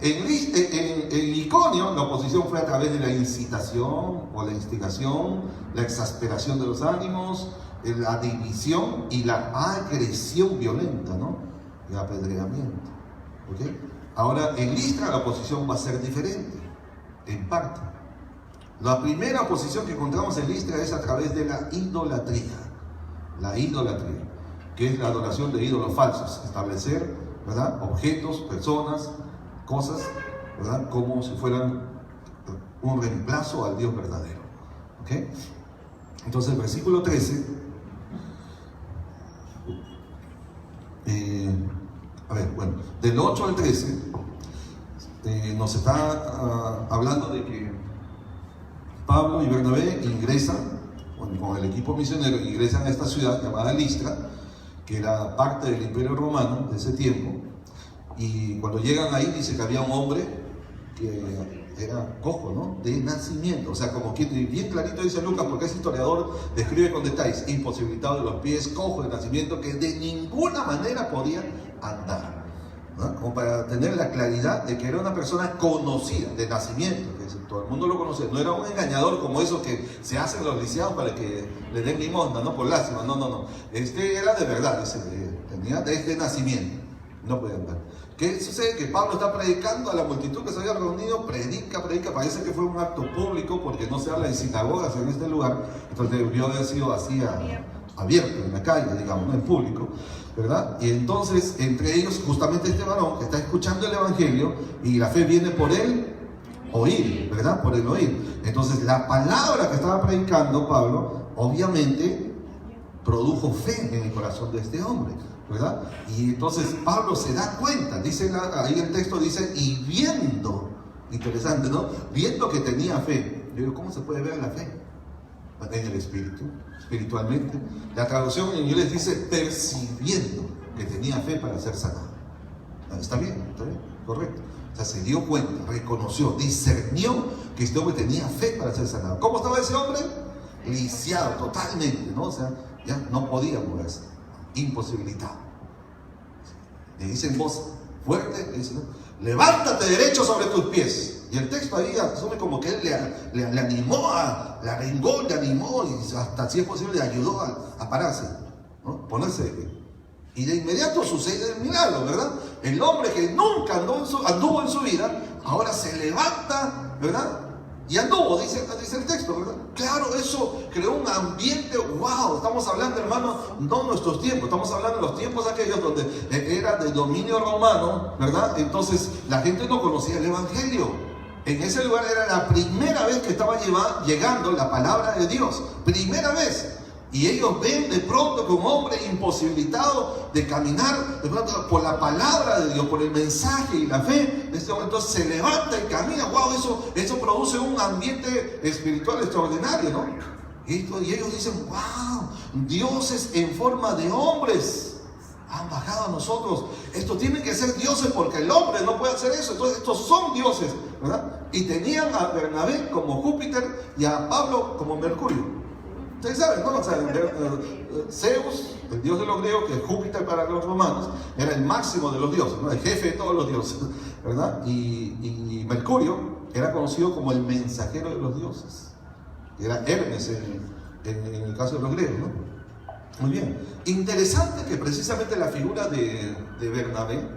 En Iconio, la oposición fue a través de la incitación o la instigación, la exasperación de los ánimos, la división y la agresión violenta, ¿no? El apedreamiento. ¿Okay? Ahora, en Listra la oposición va a ser diferente, en parte. La primera oposición que encontramos en Listra es a través de la idolatría, que es la adoración de ídolos falsos, establecer, ¿verdad?, objetos, personas, cosas, ¿verdad?, como si fueran un reemplazo al Dios verdadero. ¿Okay? Entonces, el versículo 13, del 8 al 13, nos está hablando de que Pablo y Bernabé ingresan, con el equipo misionero, ingresan a esta ciudad llamada Listra, que era parte del Imperio Romano de ese tiempo. Y cuando llegan ahí, dice que había un hombre que era cojo, ¿no?, de nacimiento. O sea, como que bien clarito dice Lucas, porque ese historiador describe con detalles, imposibilitado de los pies, cojo de nacimiento, que de ninguna manera podía andar, ¿no? Como para tener la claridad de que era una persona conocida de nacimiento, que todo el mundo lo conocía. No era un engañador como esos que se hacen los lisiados para que le den limosna, no por lástima, no. Este era de verdad, tenía desde nacimiento, no podía andar. ¿Qué sucede? Que Pablo está predicando a la multitud que se había reunido, predica, parece que fue un acto público porque no se habla de sinagogas en este lugar, entonces debió haber sido así abierto en la calle, digamos, no en público, ¿verdad? Y entonces, entre ellos, justamente este varón que está escuchando el Evangelio y la fe viene por el oír, ¿verdad? Por el oír. Entonces, la palabra que estaba predicando Pablo, obviamente, produjo fe en el corazón de este hombre, ¿verdad? Y entonces Pablo se da cuenta, dice ahí el texto dice, y viendo, interesante, ¿no?, viendo que tenía fe. Yo digo, ¿cómo se puede ver la fe? En el espíritu, espiritualmente. La traducción en inglés dice, percibiendo que tenía fe para ser sanado. ¿Está bien? Correcto. O sea, se dio cuenta, reconoció, discernió que este hombre tenía fe para ser sanado. ¿Cómo estaba ese hombre? Lisiado totalmente, ¿no? O sea, ya no podía moverse, imposibilitado. Le dice en voz fuerte, le dice, ¿no?, levántate derecho sobre tus pies. Y el texto ahí asume como que él le animó, le arengó, le animó y hasta si es posible le ayudó a pararse, ¿no?, ponerse de pie. Y de inmediato sucede el milagro, ¿verdad? El hombre que nunca anduvo en su vida, ahora se levanta, ¿verdad? Y anduvo, dice el texto, ¿verdad? Claro, eso creó un ambiente, wow, estamos hablando, hermano, no nuestros tiempos, estamos hablando de los tiempos aquellos donde era de dominio romano, ¿verdad? Entonces la gente no conocía el evangelio. En ese lugar era la primera vez que estaba llegando la palabra de Dios, primera vez. Y ellos ven de pronto que un hombre imposibilitado de caminar de pronto por la palabra de Dios, por el mensaje y la fe, en este momento se levanta y camina. ¡Wow! Eso produce un ambiente espiritual extraordinario, ¿no? Y ellos dicen: ¡wow! Dioses en forma de hombres han bajado a nosotros. Estos tienen que ser dioses porque el hombre no puede hacer eso. Entonces estos son dioses, ¿verdad? Y tenían a Bernabé como Júpiter y a Pablo como Mercurio. Ustedes saben, ¿no? O sea, Zeus, el dios de los griegos, que es Júpiter para los romanos, era el máximo de los dioses, ¿no? El jefe de todos los dioses, ¿verdad? Y Mercurio era conocido como el mensajero de los dioses. Era Hermes en el caso de los griegos, ¿no? Muy bien. Interesante que precisamente la figura de Bernabé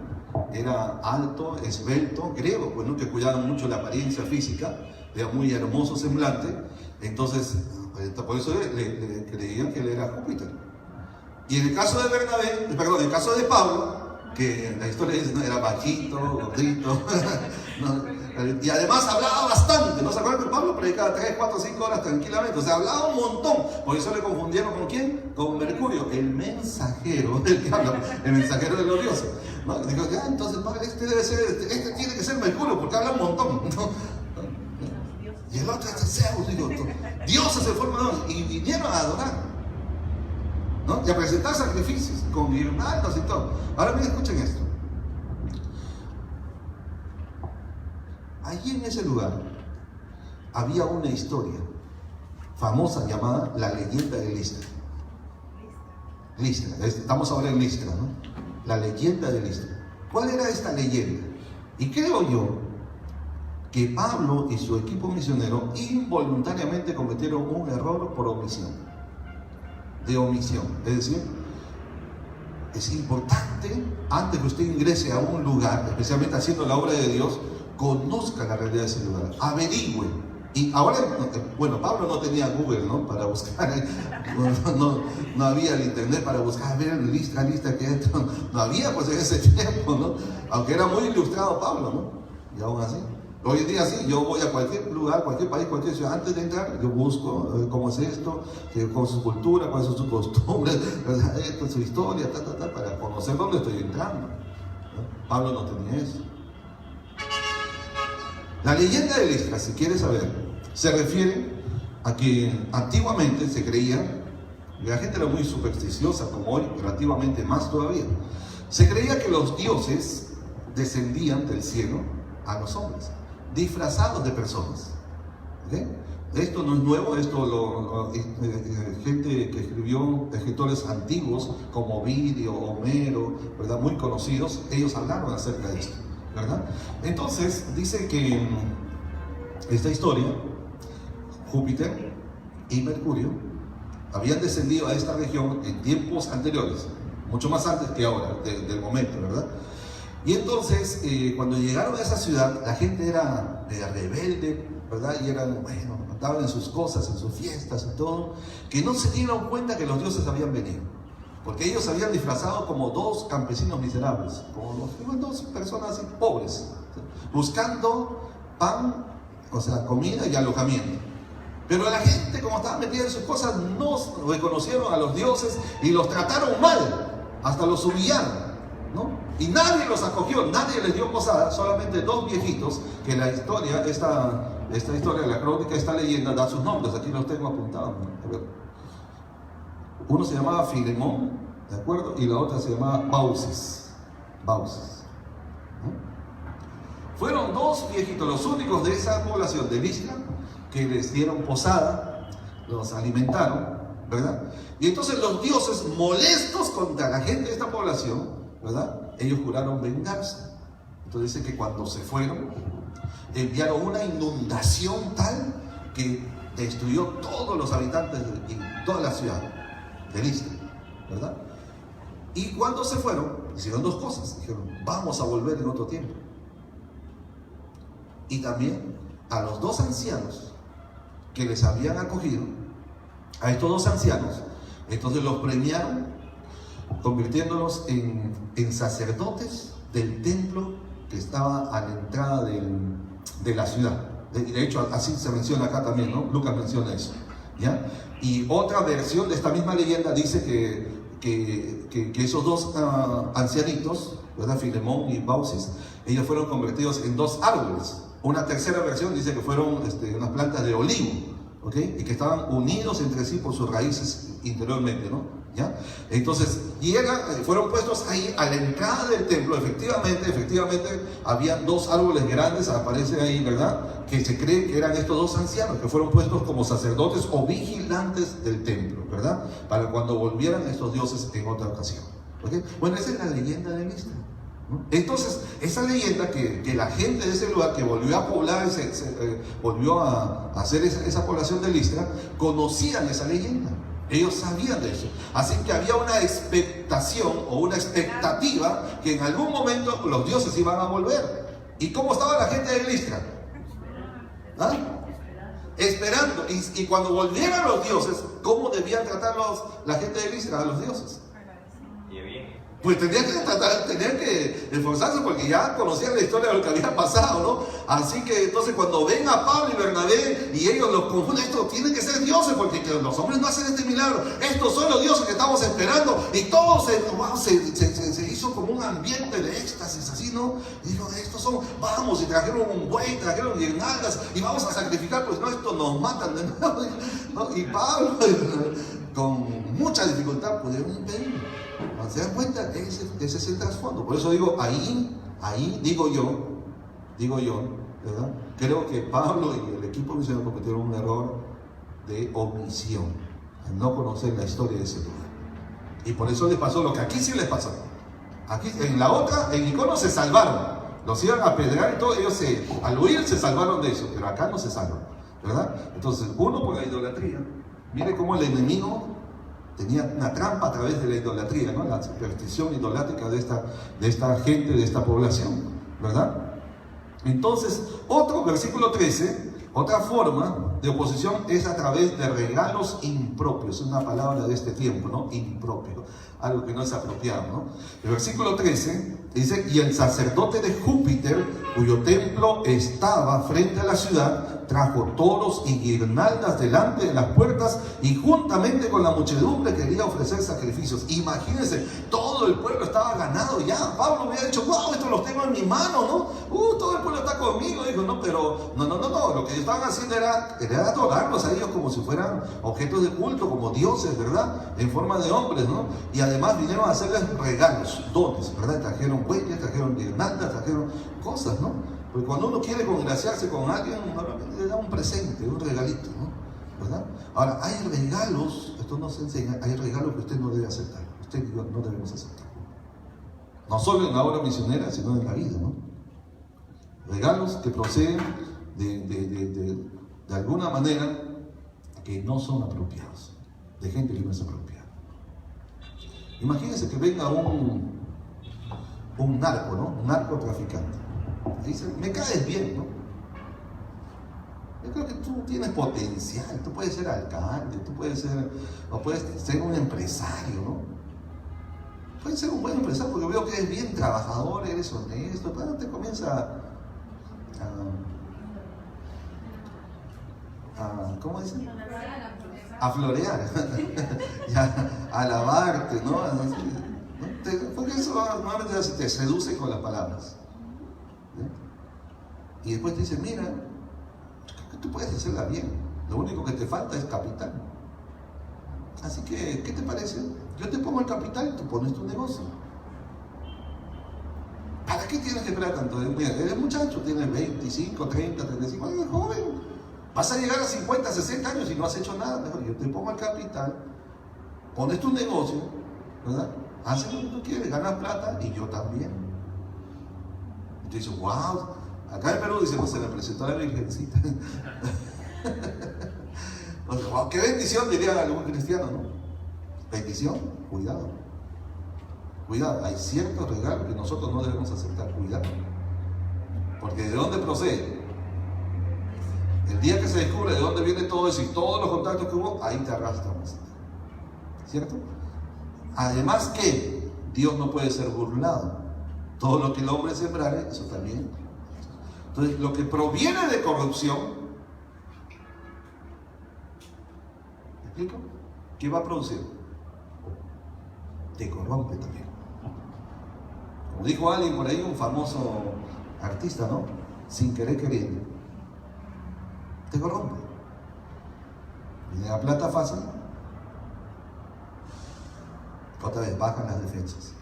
era alto, esbelto, griego, pues, ¿no? Que cuidaban mucho la apariencia física, era muy hermoso semblante. Entonces, por eso le creían que él era Júpiter. Y en el caso de en el caso de Pablo, que la historia dice, ¿no? Era bajito, gordito, ¿no? Y además hablaba bastante. ¿No se acuerdan que Pablo predicaba 3, 4, 5 horas tranquilamente? O sea, hablaba un montón. Por eso le confundieron ¿con quién? Con Mercurio, el mensajero del que habla, el mensajero de los dioses, ¿no? Digo, ya, entonces, no, este tiene que ser Mercurio porque habla un montón, ¿no? Y el otro es Zeus, digo, dioses en forma de hombre, y vinieron a adorar, ¿no? Y a presentar sacrificios con guirnaldas y todo. Ahora miren, escuchen esto. Allí en ese lugar había una historia famosa llamada la leyenda de Listra. Listra, estamos ahora en Listra, ¿no? La leyenda de Listra. ¿Cuál era esta leyenda? Y creo yo que Pablo y su equipo misionero involuntariamente cometieron un error por omisión. De omisión. Es decir, es importante, antes que usted ingrese a un lugar, especialmente haciendo la obra de Dios, conozca la realidad de ese lugar, averigüe. Y ahora, bueno, Pablo no tenía Google, ¿no? Para buscar, no había el internet para buscar, a ver, lista, que esto, no había pues en ese tiempo, ¿no? Aunque era muy ilustrado Pablo, ¿no? Y aún así. Hoy en día sí, yo voy a cualquier lugar, cualquier país, cualquier ciudad, antes de entrar, yo busco cómo es esto, cómo es su cultura, cuáles son sus costumbres, esto, su historia, para conocer dónde estoy entrando, ¿no? Pablo no tenía eso. La leyenda de Listra, si quieres saber, se refiere a que antiguamente se creía, y la gente era muy supersticiosa como hoy, pero antiguamente más todavía, se creía que los dioses descendían del cielo a los hombres, disfrazados de personas. ¿Okay? Esto no es nuevo, esto gente que escribió, escritores antiguos como Ovidio, Homero, ¿verdad? Muy conocidos, ellos hablaron acerca de esto, ¿verdad? Entonces dice que esta historia, Júpiter y Mercurio habían descendido a esta región en tiempos anteriores, mucho más antes que ahora, del momento, ¿verdad? Y entonces, cuando llegaron a esa ciudad, la gente era rebelde, ¿verdad? Y eran, bueno, andaban en sus cosas, en sus fiestas y todo, que no se dieron cuenta que los dioses habían venido. Porque ellos se habían disfrazado como dos campesinos miserables, como dos personas así, pobres, buscando pan, o sea, comida y alojamiento. Pero la gente, como estaba metida en sus cosas, no reconocieron a los dioses y los trataron mal, hasta los humillaron, ¿no? Y nadie los acogió, nadie les dio posada, solamente dos viejitos, que la historia, esta historia, la crónica, esta leyenda da sus nombres, aquí los tengo apuntados, ¿no? Uno se llamaba Filemón, ¿de acuerdo? Y la otra se llamaba Baucis, ¿no? Fueron dos viejitos, los únicos de esa población de Listra, que les dieron posada, los alimentaron, ¿verdad? Y entonces los dioses, molestos contra la gente de esta población, ¿verdad? Ellos juraron vengarse. Entonces dice que cuando se fueron, enviaron una inundación tal que destruyó todos los habitantes y toda la ciudad de Listra, ¿verdad? Y cuando se fueron, hicieron dos cosas. Dijeron, vamos a volver en otro tiempo. Y también a los dos ancianos que les habían acogido, a estos dos ancianos, entonces los premiaron convirtiéndolos en sacerdotes del templo que estaba a la entrada de la ciudad. De hecho, así se menciona acá también, ¿no? Lucas menciona eso, ¿ya? Y otra versión de esta misma leyenda dice que esos dos ancianitos, ¿verdad? Filemón y Baucis, ellos fueron convertidos en dos árboles. Una tercera versión dice que fueron unas plantas de olivo, ¿ok? Y que estaban unidos entre sí por sus raíces interiormente, ¿no? ¿Ya? Entonces, fueron puestos ahí a la entrada del templo. Efectivamente, habían dos árboles grandes, aparece ahí, ¿verdad? Que se cree que eran estos dos ancianos, que fueron puestos como sacerdotes o vigilantes del templo, ¿verdad? Para cuando volvieran estos dioses en otra ocasión. ¿Okay? Bueno, esa es la leyenda de Listra. Entonces, esa leyenda que la gente de ese lugar que volvió a poblar, volvió a hacer esa población de Listra, conocían esa leyenda. Ellos sabían de eso. Así que había una expectación o una expectativa que en algún momento los dioses iban a volver. ¿Y cómo estaba la gente de Listra? ¿Ah? Esperando. Y cuando volvieran los dioses, ¿cómo debían tratarlos la gente de Listra a los dioses? Pues tenían que esforzarse porque ya conocían la historia de lo que había pasado, ¿no? Así que entonces cuando ven a Pablo y Bernabé y ellos los confunden, estos tienen que ser dioses porque los hombres no hacen este milagro. Estos son los dioses que estamos esperando. Y todo se hizo como un ambiente de éxtasis, así, ¿no? Y dijo, estos son, vamos, y trajeron un buey, trajeron guirnaldas y vamos a sacrificar, pues no, estos nos matan de nuevo, ¿no? Y Pablo, con mucha dificultad, pudieron impedirlo. ¿Se dan cuenta? Ese es el trasfondo. Por eso digo, ahí digo yo, ¿verdad? Creo que Pablo y el equipo misionero cometieron un error de omisión al no conocer la historia de ese lugar. Y por eso les pasó lo que aquí sí les pasó. Aquí, en la otra, en Icono se salvaron. Los iban a apedrear y todo, ellos al huir se salvaron de eso, pero acá no se salvan, ¿verdad? Entonces, uno por la idolatría. Mire cómo el enemigo tenía una trampa a través de la idolatría, ¿no? La superstición idolátrica de esta gente, de esta población, ¿verdad? Entonces, otro versículo 13, otra forma de oposición es a través de regalos impropios. Es una palabra de este tiempo, ¿no? Impropio, algo que no es apropiado, ¿no? El versículo 13 dice, y el sacerdote de Júpiter, cuyo templo estaba frente a la ciudad, trajo toros y guirnaldas delante de las puertas y juntamente con la muchedumbre quería ofrecer sacrificios. Imagínense, todo el pueblo estaba ganado ya. Pablo había dicho, wow, esto los tengo en mi mano, ¿no? Todo el pueblo está conmigo. Dijo, no, pero no. Lo que estaban haciendo era adorarlos a ellos como si fueran objetos de culto, como dioses, ¿verdad? En forma de hombres, ¿no? Y además vinieron a hacerles regalos, dones, ¿verdad? Trajeron bueyes, trajeron guirnaldas, trajeron cosas, ¿no? Porque cuando uno quiere congraciarse con alguien, normalmente le da un presente, un regalito, ¿no? ¿Verdad? Ahora, hay regalos, esto nos enseña, hay regalos que usted no debe aceptar, usted y yo no debemos aceptar. No solo en la obra misionera, sino en la vida, ¿no? Regalos que proceden de alguna manera que no son apropiados, de gente que no es apropiada. Imagínense que venga un narco, ¿no? Un narcotraficante. Dice, me caes bien, ¿no? Yo creo que tú tienes potencial, tú puedes ser alcalde, tú puedes ser un empresario, ¿no? Puedes ser un buen empresario porque veo que eres bien trabajador, eres honesto, pero te comienza ¿cómo dicen? A florear, a alabarte, ¿no? Porque eso normalmente te seduce con las palabras. Y después te dice, mira, tú puedes hacerla bien, lo único que te falta es capital. Así que, ¿qué te parece? Yo te pongo el capital y tú pones tu negocio. ¿Para qué tienes que esperar tanto? Mira, eres muchacho, tienes 25, 30, 35, eres joven. Vas a llegar a 50, 60 años y no has hecho nada. Mejor, yo te pongo el capital, pones tu negocio, ¿verdad? Haces lo que tú quieres, ganas plata y yo también. Y tú dices, wow. Acá en Perú dice, se le presentó a la Virgencita. O sea, wow, qué bendición, diría algún cristiano, ¿no? Bendición, cuidado. Cuidado, hay ciertos regalos que nosotros no debemos aceptar. Cuidado. Porque ¿de dónde procede? El día que se descubre de dónde viene todo eso y todos los contactos que hubo, ahí te arrastramos. ¿Cierto? Además que Dios no puede ser burlado. Todo lo que el hombre sembrare, eso también. Entonces, lo que proviene de corrupción, ¿me explico? ¿Qué va a producir? Te corrompe también. Como dijo alguien por ahí, un famoso artista, ¿no? Sin querer queriendo. Te corrompe. Y de la plata fácil, otra vez bajan las defensas.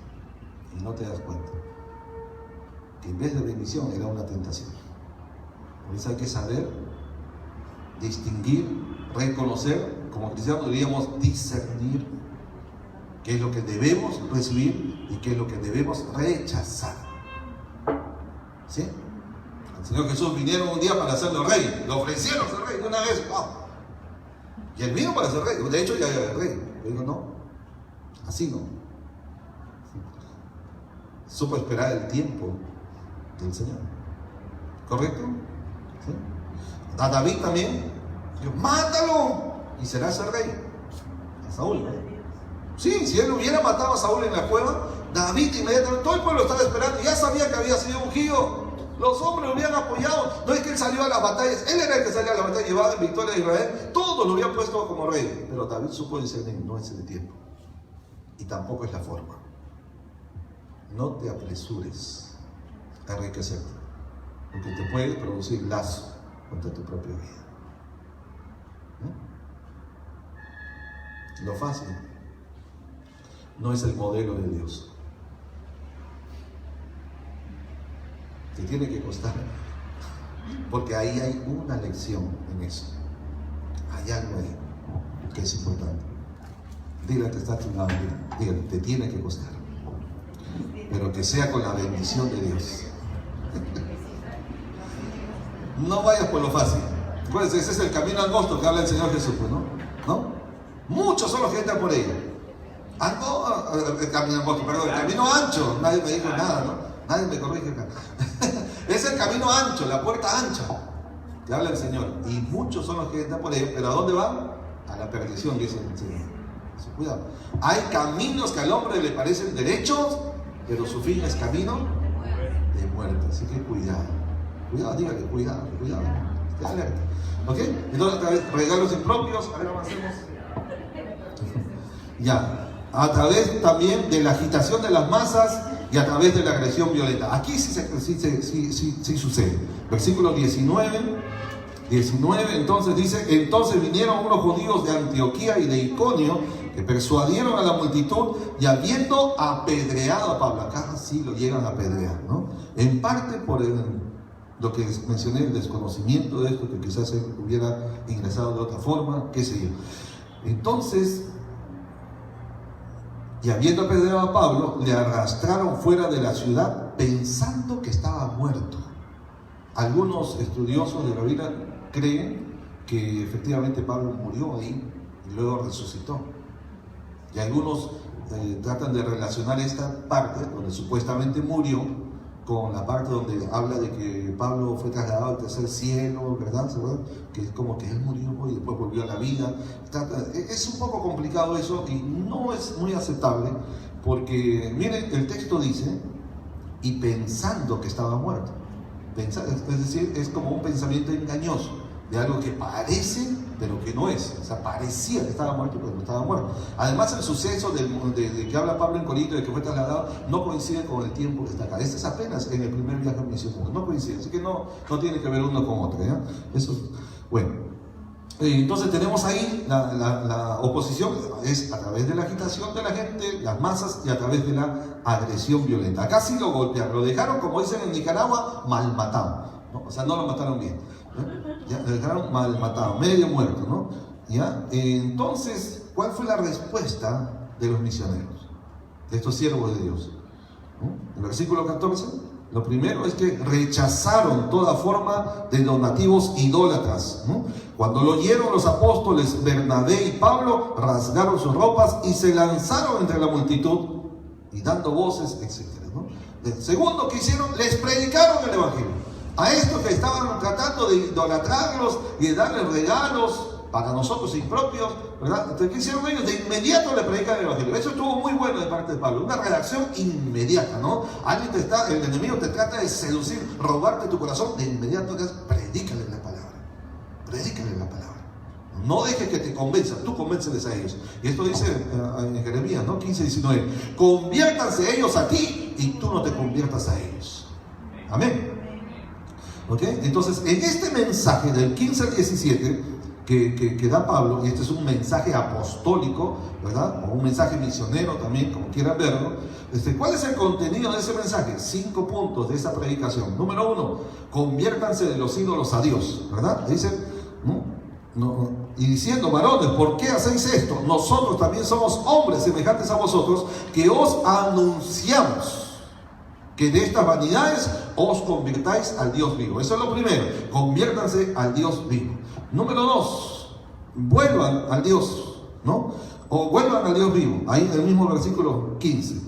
Y no te das cuenta que en vez de bendición era una tentación. Por eso hay que saber distinguir, reconocer, como cristianos diríamos discernir qué es lo que debemos recibir y qué es lo que debemos rechazar. ¿Sí? El Señor Jesús vinieron un día para hacerlo rey, lo ofrecieron ser rey de una vez. ¡Wow! Y él vino para ser rey, de hecho ya era rey. Pero digo, no, así no. Supo esperar el tiempo del Señor. ¿Correcto? ¿Sí? A David también, dijo, mátalo y será ese rey. A Saúl, ¿no? Sí, si él hubiera matado a Saúl en la cueva, David inmediatamente, todo el pueblo estaba esperando, ya sabía que había sido ungido. Los hombres lo habían apoyado. No es que él salió a las batallas, él era el que salía a la batalla, llevaba en victoria a Israel. Todos lo habían puesto como rey. Pero David supo discernir, no es el tiempo. Y tampoco es la forma. No te apresures a enriquecerte, porque te puede producir lazo contra tu propia vida. Lo fácil no es el modelo de Dios. Te tiene que costar, porque ahí hay una lección en eso. Hay algo ahí que es importante. Dile a que está a tu lado, dígale, te tiene que costar, pero que sea con la bendición de Dios. No vayas por lo fácil. Acuérdense, ese es el camino angosto que habla el Señor Jesús, ¿no? Muchos son los que entran por ella. El camino angosto, perdón, el camino ancho. Nadie me dijo nada, ¿no? Nadie me corrige acá. Es el camino ancho, la puerta ancha que habla el Señor. Y muchos son los que entran por ella. ¿Pero a dónde van? A la perdición, dice el Señor. Cuidado. Hay caminos que al hombre le parecen derechos, pero su fin es camino de muerte. Así que cuidado. Cuidado, dígale, cuidado. Esté alerta. ¿Ok? Entonces, regalos impropios. A ver, avancemos. Ya. A través también de la agitación de las masas y a través de la agresión violenta. Aquí sí sucede. Versículo 19, entonces dice, entonces vinieron unos judíos de Antioquía y de Iconio que persuadieron a la multitud y habiendo apedreado a Pablo, acá sí lo llegan a apedrear, ¿no? En parte por lo que mencioné, el desconocimiento de esto, que quizás él hubiera ingresado de otra forma, qué sé yo. Entonces, y habiendo apedreado a Pablo, le arrastraron fuera de la ciudad pensando que estaba muerto. Algunos estudiosos de la Biblia creen que efectivamente Pablo murió ahí y luego resucitó. Y algunos tratan de relacionar esta parte donde supuestamente murió con la parte donde habla de que Pablo fue trasladado al tercer cielo, ¿verdad? Que es como que él murió y después volvió a la vida. Es un poco complicado eso y no es muy aceptable porque, miren, el texto dice, y pensando que estaba muerto. Es decir, es como un pensamiento engañoso de algo que parece, pero que no es. O sea, parecía que estaba muerto, pero no estaba muerto. Además, el suceso de que habla Pablo en Corinto, de que fue trasladado, no coincide con el tiempo que está acá. Este es apenas en el primer viaje misionero. No coincide, así que no tiene que ver uno con otro, ¿ya? Eso, bueno. Entonces tenemos ahí la oposición, es a través de la agitación de la gente, las masas, y a través de la agresión violenta. Acá sí lo golpearon, lo dejaron, como dicen en Nicaragua, mal matado, ¿no? O sea, no lo mataron bien, ¿no? Ya, lo dejaron mal matado, medio muerto, ¿no? ¿Ya? Entonces, ¿cuál fue la respuesta de los misioneros, de estos siervos de Dios? ¿No? El versículo 14. Lo primero es que rechazaron toda forma de donativos idólatras, ¿no? Cuando lo oyeron los apóstoles Bernabé y Pablo, rasgaron sus ropas y se lanzaron entre la multitud y dando voces, etc., ¿no? Segundo, que hicieron, les predicaron el evangelio. A estos que estaban tratando de idolatrarlos y de darles regalos para nosotros impropios, ¿verdad? Entonces, ¿qué hicieron ellos? De inmediato le predican el evangelio. Eso estuvo muy bueno de parte de Pablo, una reacción inmediata, ¿no? El enemigo te trata de seducir, robarte tu corazón, de inmediato predícale la palabra. Predícale la palabra. No dejes que te convenzan, tú convénceles a ellos. Y esto dice en Jeremías, ¿no? 15:19. Conviértanse ellos a ti y tú no te conviertas a ellos. Amén. ¿Ok? Entonces, en este mensaje del 15 al 17 que da Pablo, y este es un mensaje apostólico, ¿verdad? O un mensaje misionero también, como quieran verlo. ¿Cuál es el contenido de ese mensaje? 5 puntos de esa predicación. Número 1, conviértanse de los ídolos a Dios, ¿verdad? Dice, y diciendo, varones, ¿por qué hacéis esto? Nosotros también somos hombres semejantes a vosotros, que os anunciamos que de estas vanidades os convirtáis al Dios vivo. Eso es lo primero, conviértanse al Dios vivo. Número 2, vuelvan al Dios, ¿no? O vuelvan al Dios vivo, ahí en el mismo versículo 15.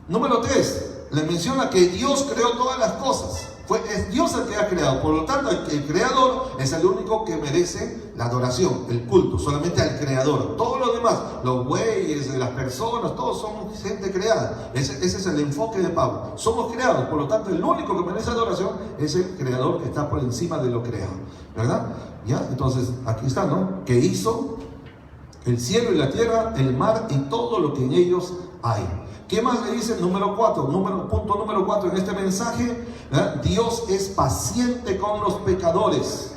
Número 3, le menciona que Dios creó todas las cosas. Es Dios el que ha creado, por lo tanto el creador es el único que merece la adoración, el culto, solamente al creador. Todos los demás, los bueyes, las personas, todos somos gente creada. Ese es el enfoque de Pablo. Somos creados, por lo tanto el único que merece adoración es el creador que está por encima de lo creado, ¿verdad? ¿Ya? Entonces aquí está, ¿no? Que hizo el cielo y la tierra, el mar y todo lo que en ellos hay. ¿Qué más le dice? Punto número 4 en este mensaje, ¿verdad? Dios es paciente con los pecadores,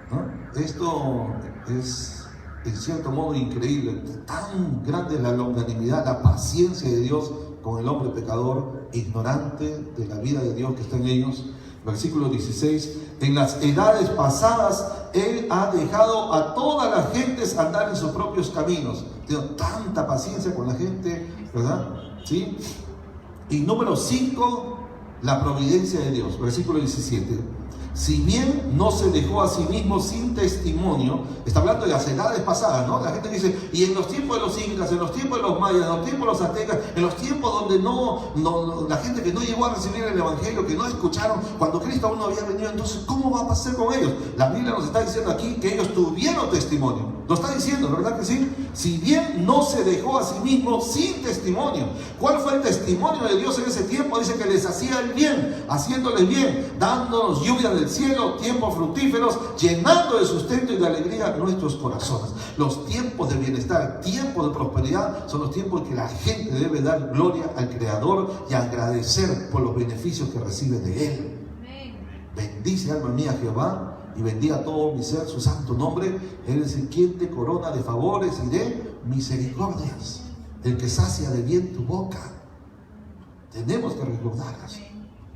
¿no? Esto es en cierto modo increíble. Tan grande es la longanimidad, la paciencia de Dios con el hombre pecador, ignorante de la vida de Dios que está en ellos. Versículo 16, en las edades pasadas Él ha dejado a todas las gentes andar en sus propios caminos. Tiene tanta paciencia con la gente, ¿verdad? ¿Sí? Y número 5, la providencia de Dios. Versículo 17. Si bien no se dejó a sí mismo sin testimonio, está hablando de las edades pasadas, ¿no? La gente dice, y en los tiempos de los incas, en los tiempos de los mayas, en los tiempos de los aztecas, en los tiempos donde la gente que no llegó a recibir el evangelio, que no escucharon, cuando Cristo aún no había venido, entonces, ¿cómo va a pasar con ellos? La Biblia nos está diciendo aquí que ellos tuvieron testimonio. Lo está diciendo, ¿verdad que sí? Si bien no se dejó a sí mismo sin testimonio. ¿Cuál fue el testimonio de Dios en ese tiempo? Dice que les hacía el bien, haciéndoles bien, dándonos lluvia del cielo, tiempos fructíferos, llenando de sustento y de alegría nuestros corazones. Los tiempos de bienestar, tiempos de prosperidad, son los tiempos en que la gente debe dar gloria al Creador y agradecer por los beneficios que recibe de Él. Bendice, alma mía, Jehová, y bendiga todo mi ser su santo nombre. Él es el quien te corona de favores y de misericordias, el que sacia de bien tu boca. Tenemos que recordarlas,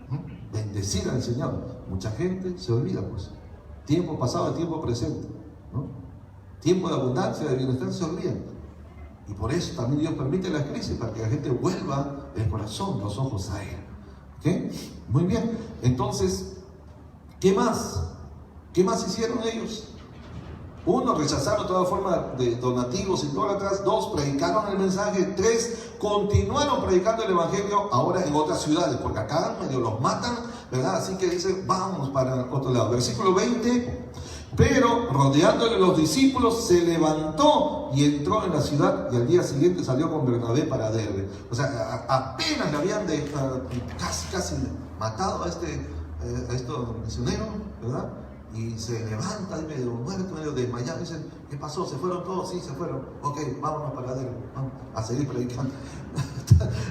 ¿no? Bendecir al Señor. Mucha gente se olvida, pues. Tiempo pasado y tiempo presente, ¿no? Tiempo de abundancia, de bienestar, se olvidan. Y por eso también Dios permite las crisis, para que la gente vuelva el corazón, los ojos a Él. ¿Ok? Muy bien. Entonces, ¿qué más? ¿Qué más hicieron ellos? 1, rechazaron toda forma de donativos y idólatras. 2, predicaron el mensaje. 3, continuaron predicando el evangelio ahora en otras ciudades, porque acá medio los matan, ¿verdad? Así que dicen, vamos para otro lado. Versículo 20, pero rodeándole los discípulos, se levantó y entró en la ciudad, y al día siguiente salió con Bernabé para Derbe. O sea, apenas le habían casi matado a estos misioneros, ¿verdad? Y se levanta ahí medio muerto, medio desmayado. Dicen, ¿qué pasó? ¿Se fueron todos? Sí, se fueron. Ok, vámonos para Derbe, vamos a seguir predicando.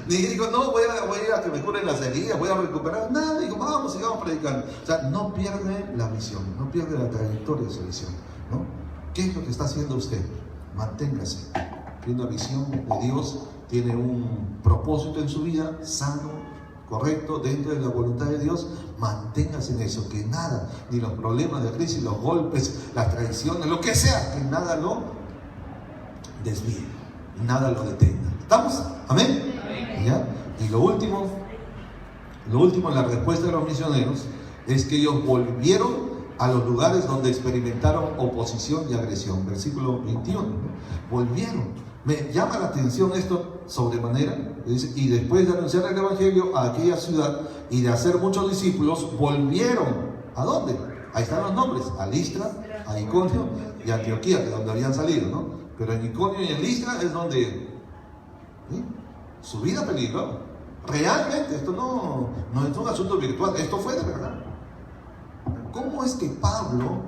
Y digo, no, voy a ir a que me curen las heridas, voy a recuperar. Nada, digo, vamos, sigamos predicando. O sea, no pierde la visión, no pierde la trayectoria de su visión, ¿no? ¿Qué es lo que está haciendo usted? Manténgase. Tiene una visión de Dios, tiene un propósito en su vida, sano, correcto, dentro de la voluntad de Dios. Manténgase en eso, que nada, ni los problemas de crisis, los golpes, las traiciones, lo que sea, que nada lo desvíe, nada lo detenga. ¿Estamos? ¿Amén? ¿Ya? Y lo último en la respuesta de los misioneros es que ellos volvieron a los lugares donde experimentaron oposición y agresión. Versículo 21, ¿no? Volvieron. Me llama la atención esto sobremanera. Dice, y después de anunciar el Evangelio a aquella ciudad y de hacer muchos discípulos, volvieron. ¿A dónde? Ahí están los nombres: a Listra, a Iconio y a Antioquía, que es donde habían salido, ¿no? Pero en Iconio y en Listra es donde su vida peligró. Realmente, esto no es un asunto virtual, esto fue de verdad. ¿Cómo es que Pablo,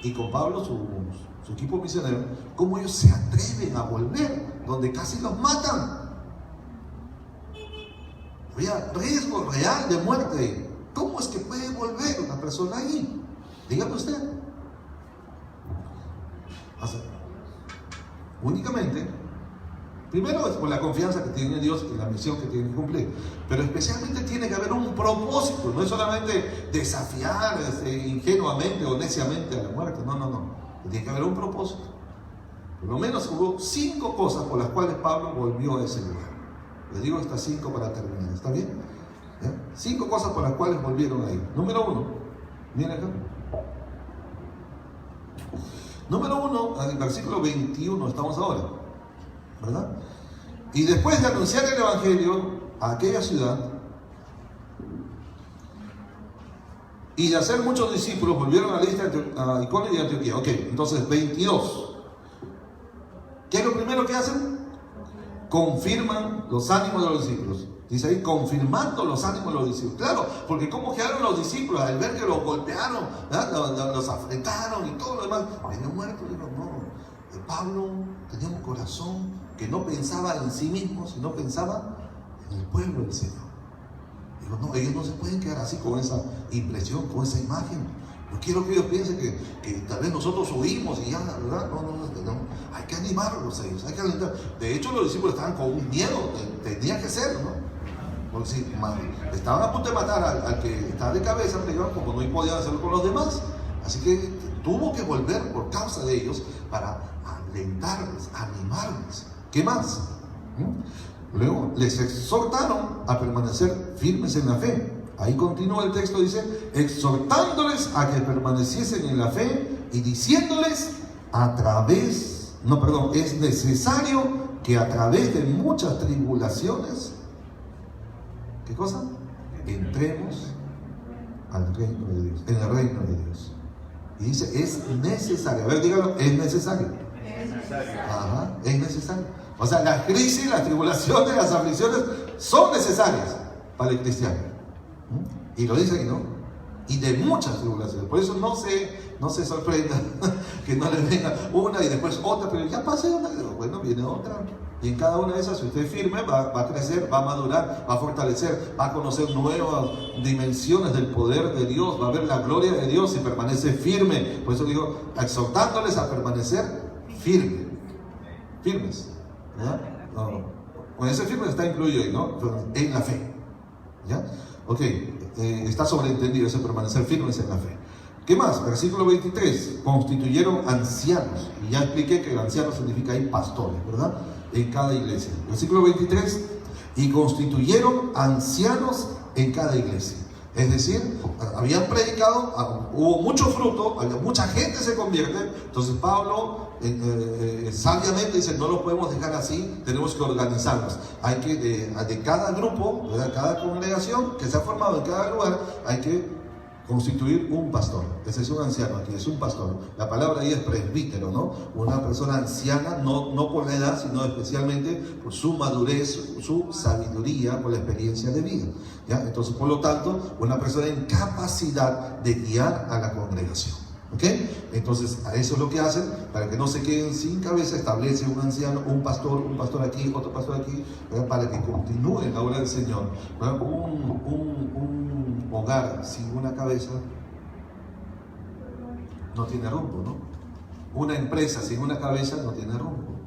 y con Pablo su equipo misionero, cómo ellos se atreven a volver donde casi los matan? Había riesgo real de muerte. ¿Cómo es que puede volver una persona ahí? Dígame usted. O sea, únicamente, primero es por la confianza que tiene Dios en la misión que tiene que cumplir, pero especialmente tiene que haber un propósito. No es solamente desafiar ingenuamente o neciamente a la muerte. No. Tiene que haber un propósito. Por lo menos hubo 5 cosas por las cuales Pablo volvió a ese lugar. Les digo estas 5 para terminar. ¿Está bien? ¿Ya? 5 cosas por las cuales volvieron ahí. Número 1, miren acá. Número 1, en el versículo 21 estamos ahora, ¿verdad? Y después de anunciar el Evangelio a aquella ciudad y de hacer muchos discípulos, volvieron a Listra, a Iconio y a Antioquía. Ok, entonces 22. ¿Qué es lo primero que hacen? Confirman los ánimos de los discípulos. Dice ahí, confirmando los ánimos de los discípulos. Claro, porque ¿cómo quedaron los discípulos al ver que los golpearon, los afrentaron y todo lo demás? Venían muertos. Digo, no, Pablo tenía un corazón que no pensaba en sí mismo, sino pensaba en el pueblo del Señor. Digo, no, ellos no se pueden quedar así con esa impresión, con esa imagen. No quiero que ellos piensen que tal vez nosotros huimos y ya, ¿verdad? No. Hay que animarlos a ellos, hay que alentar. De hecho, los discípulos estaban con un miedo, tenía que ser, ¿no? Porque si estaban a punto de matar al que estaba de cabeza, pero como no podían hacerlo con los demás. Así que tuvo que volver por causa de ellos para alentarles, animarles. ¿Qué más? Luego les exhortaron a permanecer firmes en la fe. Ahí continúa el texto, dice, exhortándoles a que permaneciesen en la fe y diciéndoles es necesario que a través de muchas tribulaciones, ¿qué cosa? Entremos al reino de Dios, en el reino de Dios. Y dice, es necesario. A ver, dígalo, es necesario. Es necesario. Ajá, es necesario. O sea, las crisis, las tribulaciones, las aflicciones son necesarias para el cristiano. Y lo dice aquí, ¿no? Y de muchas tribulaciones. Por eso no se sorprenda que no le venga una y después otra, pero ya pasé una, bueno, viene otra. Y en cada una de esas, si usted es firme, va a crecer, va a madurar, va a fortalecer, va a conocer nuevas dimensiones del poder de Dios, va a ver la gloria de Dios si permanece firme. Por eso digo, exhortándoles a permanecer firmes. ¿Ya? No. Con ese firme está incluido ahí, ¿no? En la fe. ¿Ya? Ok, está sobreentendido ese permanecer firmes en la fe. ¿Qué más? Versículo 23, constituyeron ancianos. Y ya expliqué que anciano significa ahí pastores, ¿verdad? En cada iglesia. Versículo 23, y constituyeron ancianos en cada iglesia. Es decir, habían predicado, hubo mucho fruto, mucha gente se convierte. Entonces Pablo sabiamente dice, no lo podemos dejar así, tenemos que organizarnos. Hay que, de cada grupo, de cada congregación que se ha formado en cada lugar, hay que constituir un pastor. Ese es un anciano aquí, es un pastor. La palabra ahí es presbítero, ¿no? Una persona anciana, no por la edad, sino especialmente por su madurez, su sabiduría, por la experiencia de vida. ¿Ya? Entonces, por lo tanto, una persona en capacidad de guiar a la congregación. ¿Ok? Entonces, a eso es lo que hacen, para que no se queden sin cabeza, establece un anciano, un pastor aquí, otro pastor aquí, ¿verdad? Para que continúe la obra del Señor. Un hogar sin una cabeza no tiene rumbo, ¿no? Una empresa sin una cabeza no tiene rumbo.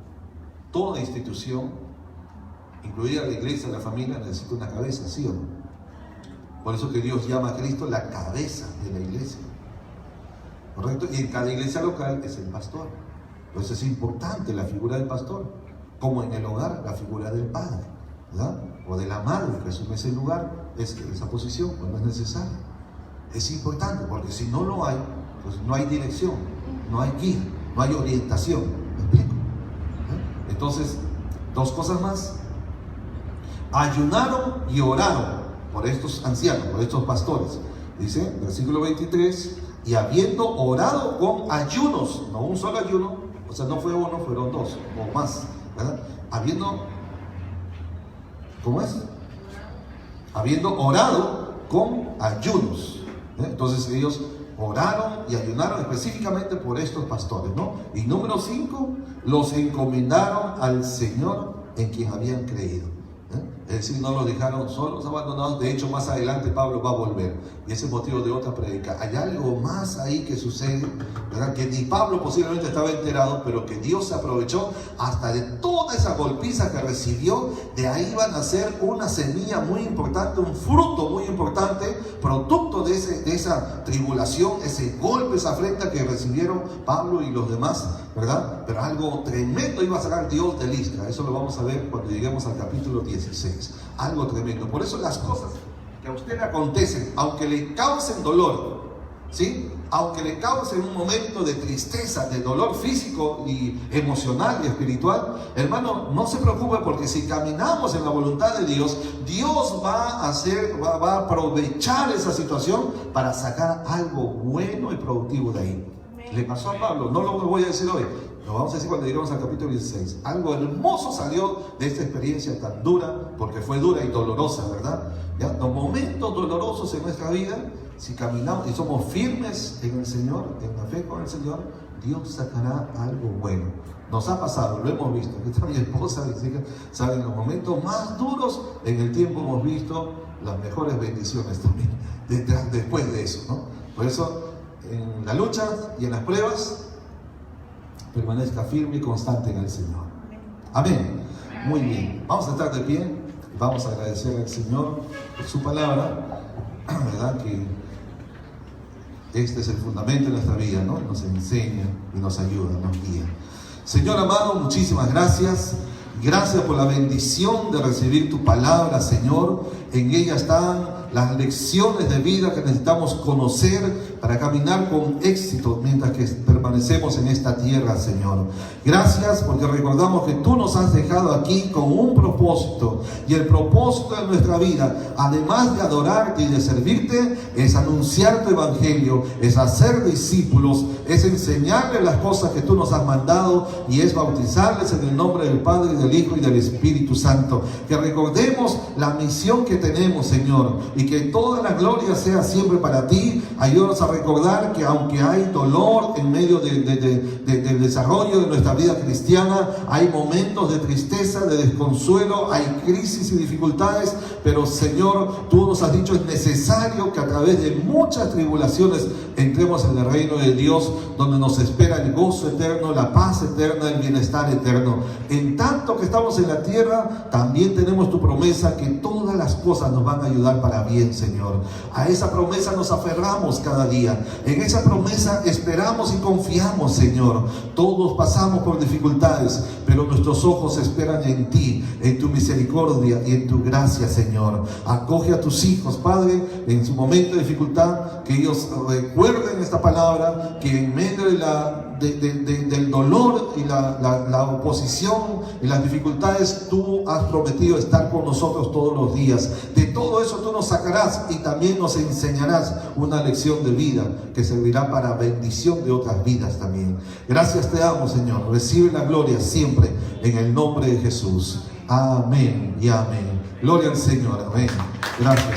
Toda institución, incluida la iglesia, la familia, necesita una cabeza, ¿sí o no? Por eso que Dios llama a Cristo la cabeza de la iglesia. ¿Correcto? Y en cada iglesia local es el pastor. Por eso es importante la figura del pastor, como en el hogar la figura del padre, ¿verdad? O de la madre, que asume ese lugar, esa posición cuando es necesario. Es importante, porque si no lo hay, pues no hay dirección, no hay guía, no hay orientación. ¿Me explico? Entonces, dos cosas más. Ayunaron y oraron por estos ancianos, por estos pastores. Dice, versículo 23, y habiendo orado con ayunos, no un solo ayuno, o sea, no fue uno, fueron dos o más, ¿verdad? ¿Cómo es? Habiendo orado con ayunos. Entonces ellos oraron y ayunaron específicamente por estos pastores, ¿no? Y número 5, los encomendaron al Señor en quien habían creído. Es decir, no los dejaron solos, abandonados. De hecho, más adelante Pablo va a volver, y ese es motivo de otra prédica. Hay algo más ahí que sucede, ¿verdad? Que ni Pablo posiblemente estaba enterado, pero que Dios se aprovechó hasta de toda esa golpiza que recibió. De ahí van a ser una semilla muy importante, un fruto muy importante, producto de esa tribulación, ese golpe, esa afrenta que recibieron Pablo y los demás, ¿verdad? Pero algo tremendo iba a sacar Dios de Listra. Eso lo vamos a ver cuando lleguemos al capítulo 16. Algo tremendo. Por eso las cosas que a usted le acontecen, aunque le causen dolor, ¿sí? Aunque le causen un momento de tristeza, de dolor físico y emocional y espiritual, hermano, no se preocupe, porque si caminamos en la voluntad de Dios, Dios va a aprovechar esa situación para sacar algo bueno y productivo de ahí. Le pasó a Pablo, no lo voy a decir hoy, lo vamos a decir cuando lleguemos al capítulo 16. Algo hermoso salió de esta experiencia tan dura, porque fue dura y dolorosa, ¿verdad? ¿Ya? Los momentos dolorosos en nuestra vida, si caminamos y somos firmes en el Señor, en la fe con el Señor, Dios sacará algo bueno. Nos ha pasado, lo hemos visto. Aquí está mi esposa, mis hijas, saben, los momentos más duros en el tiempo hemos visto las mejores bendiciones también después de eso, ¿no? Por eso, en la lucha y en las pruebas, permanezca firme y constante en el Señor. Amén. Muy bien. Vamos a estar de pie y vamos a agradecer al Señor por su palabra, ¿verdad? Que este es el fundamento de nuestra vida, ¿no? Nos enseña y nos ayuda, nos guía. Señor amado, muchísimas gracias. Gracias por la bendición de recibir tu palabra, Señor. En ella están las lecciones de vida que necesitamos conocer para caminar con éxito mientras que permanecemos en esta tierra, Señor. Gracias porque recordamos que tú nos has dejado aquí con un propósito, y el propósito de nuestra vida, además de adorarte y de servirte, es anunciar tu evangelio, es hacer discípulos, es enseñarles las cosas que tú nos has mandado, y es bautizarles en el nombre del Padre, del Hijo y del Espíritu Santo. Que recordemos la misión que tenemos, Señor, y que toda la gloria sea siempre para ti. Ayúdanos a recordar que aunque hay dolor en medio del desarrollo de nuestra vida cristiana, hay momentos de tristeza, de desconsuelo, hay crisis y dificultades, pero Señor, tú nos has dicho, es necesario que a través de muchas tribulaciones entremos en el reino de Dios, donde nos espera el gozo eterno, la paz eterna, el bienestar eterno. En tanto que estamos en la tierra, también tenemos tu promesa que todas las cosas nos van a ayudar para bien, Señor. A esa promesa nos aferramos cada día. En esa promesa esperamos y confiamos, Señor. Todos pasamos por dificultades, pero nuestros ojos esperan en ti, en tu misericordia y en tu gracia, Señor. Acoge a tus hijos, Padre, en su momento de dificultad, que ellos recuerden esta palabra, que en medio del dolor y la oposición y las dificultades, tú has prometido estar con nosotros todos los días. De todo eso tú nos sacarás y también nos enseñarás una lección de vida que servirá para bendición de otras vidas también. Gracias te damos, Señor. Recibe la gloria siempre en el nombre de Jesús. Amén y amén. Gloria al Señor. Amén. Gracias.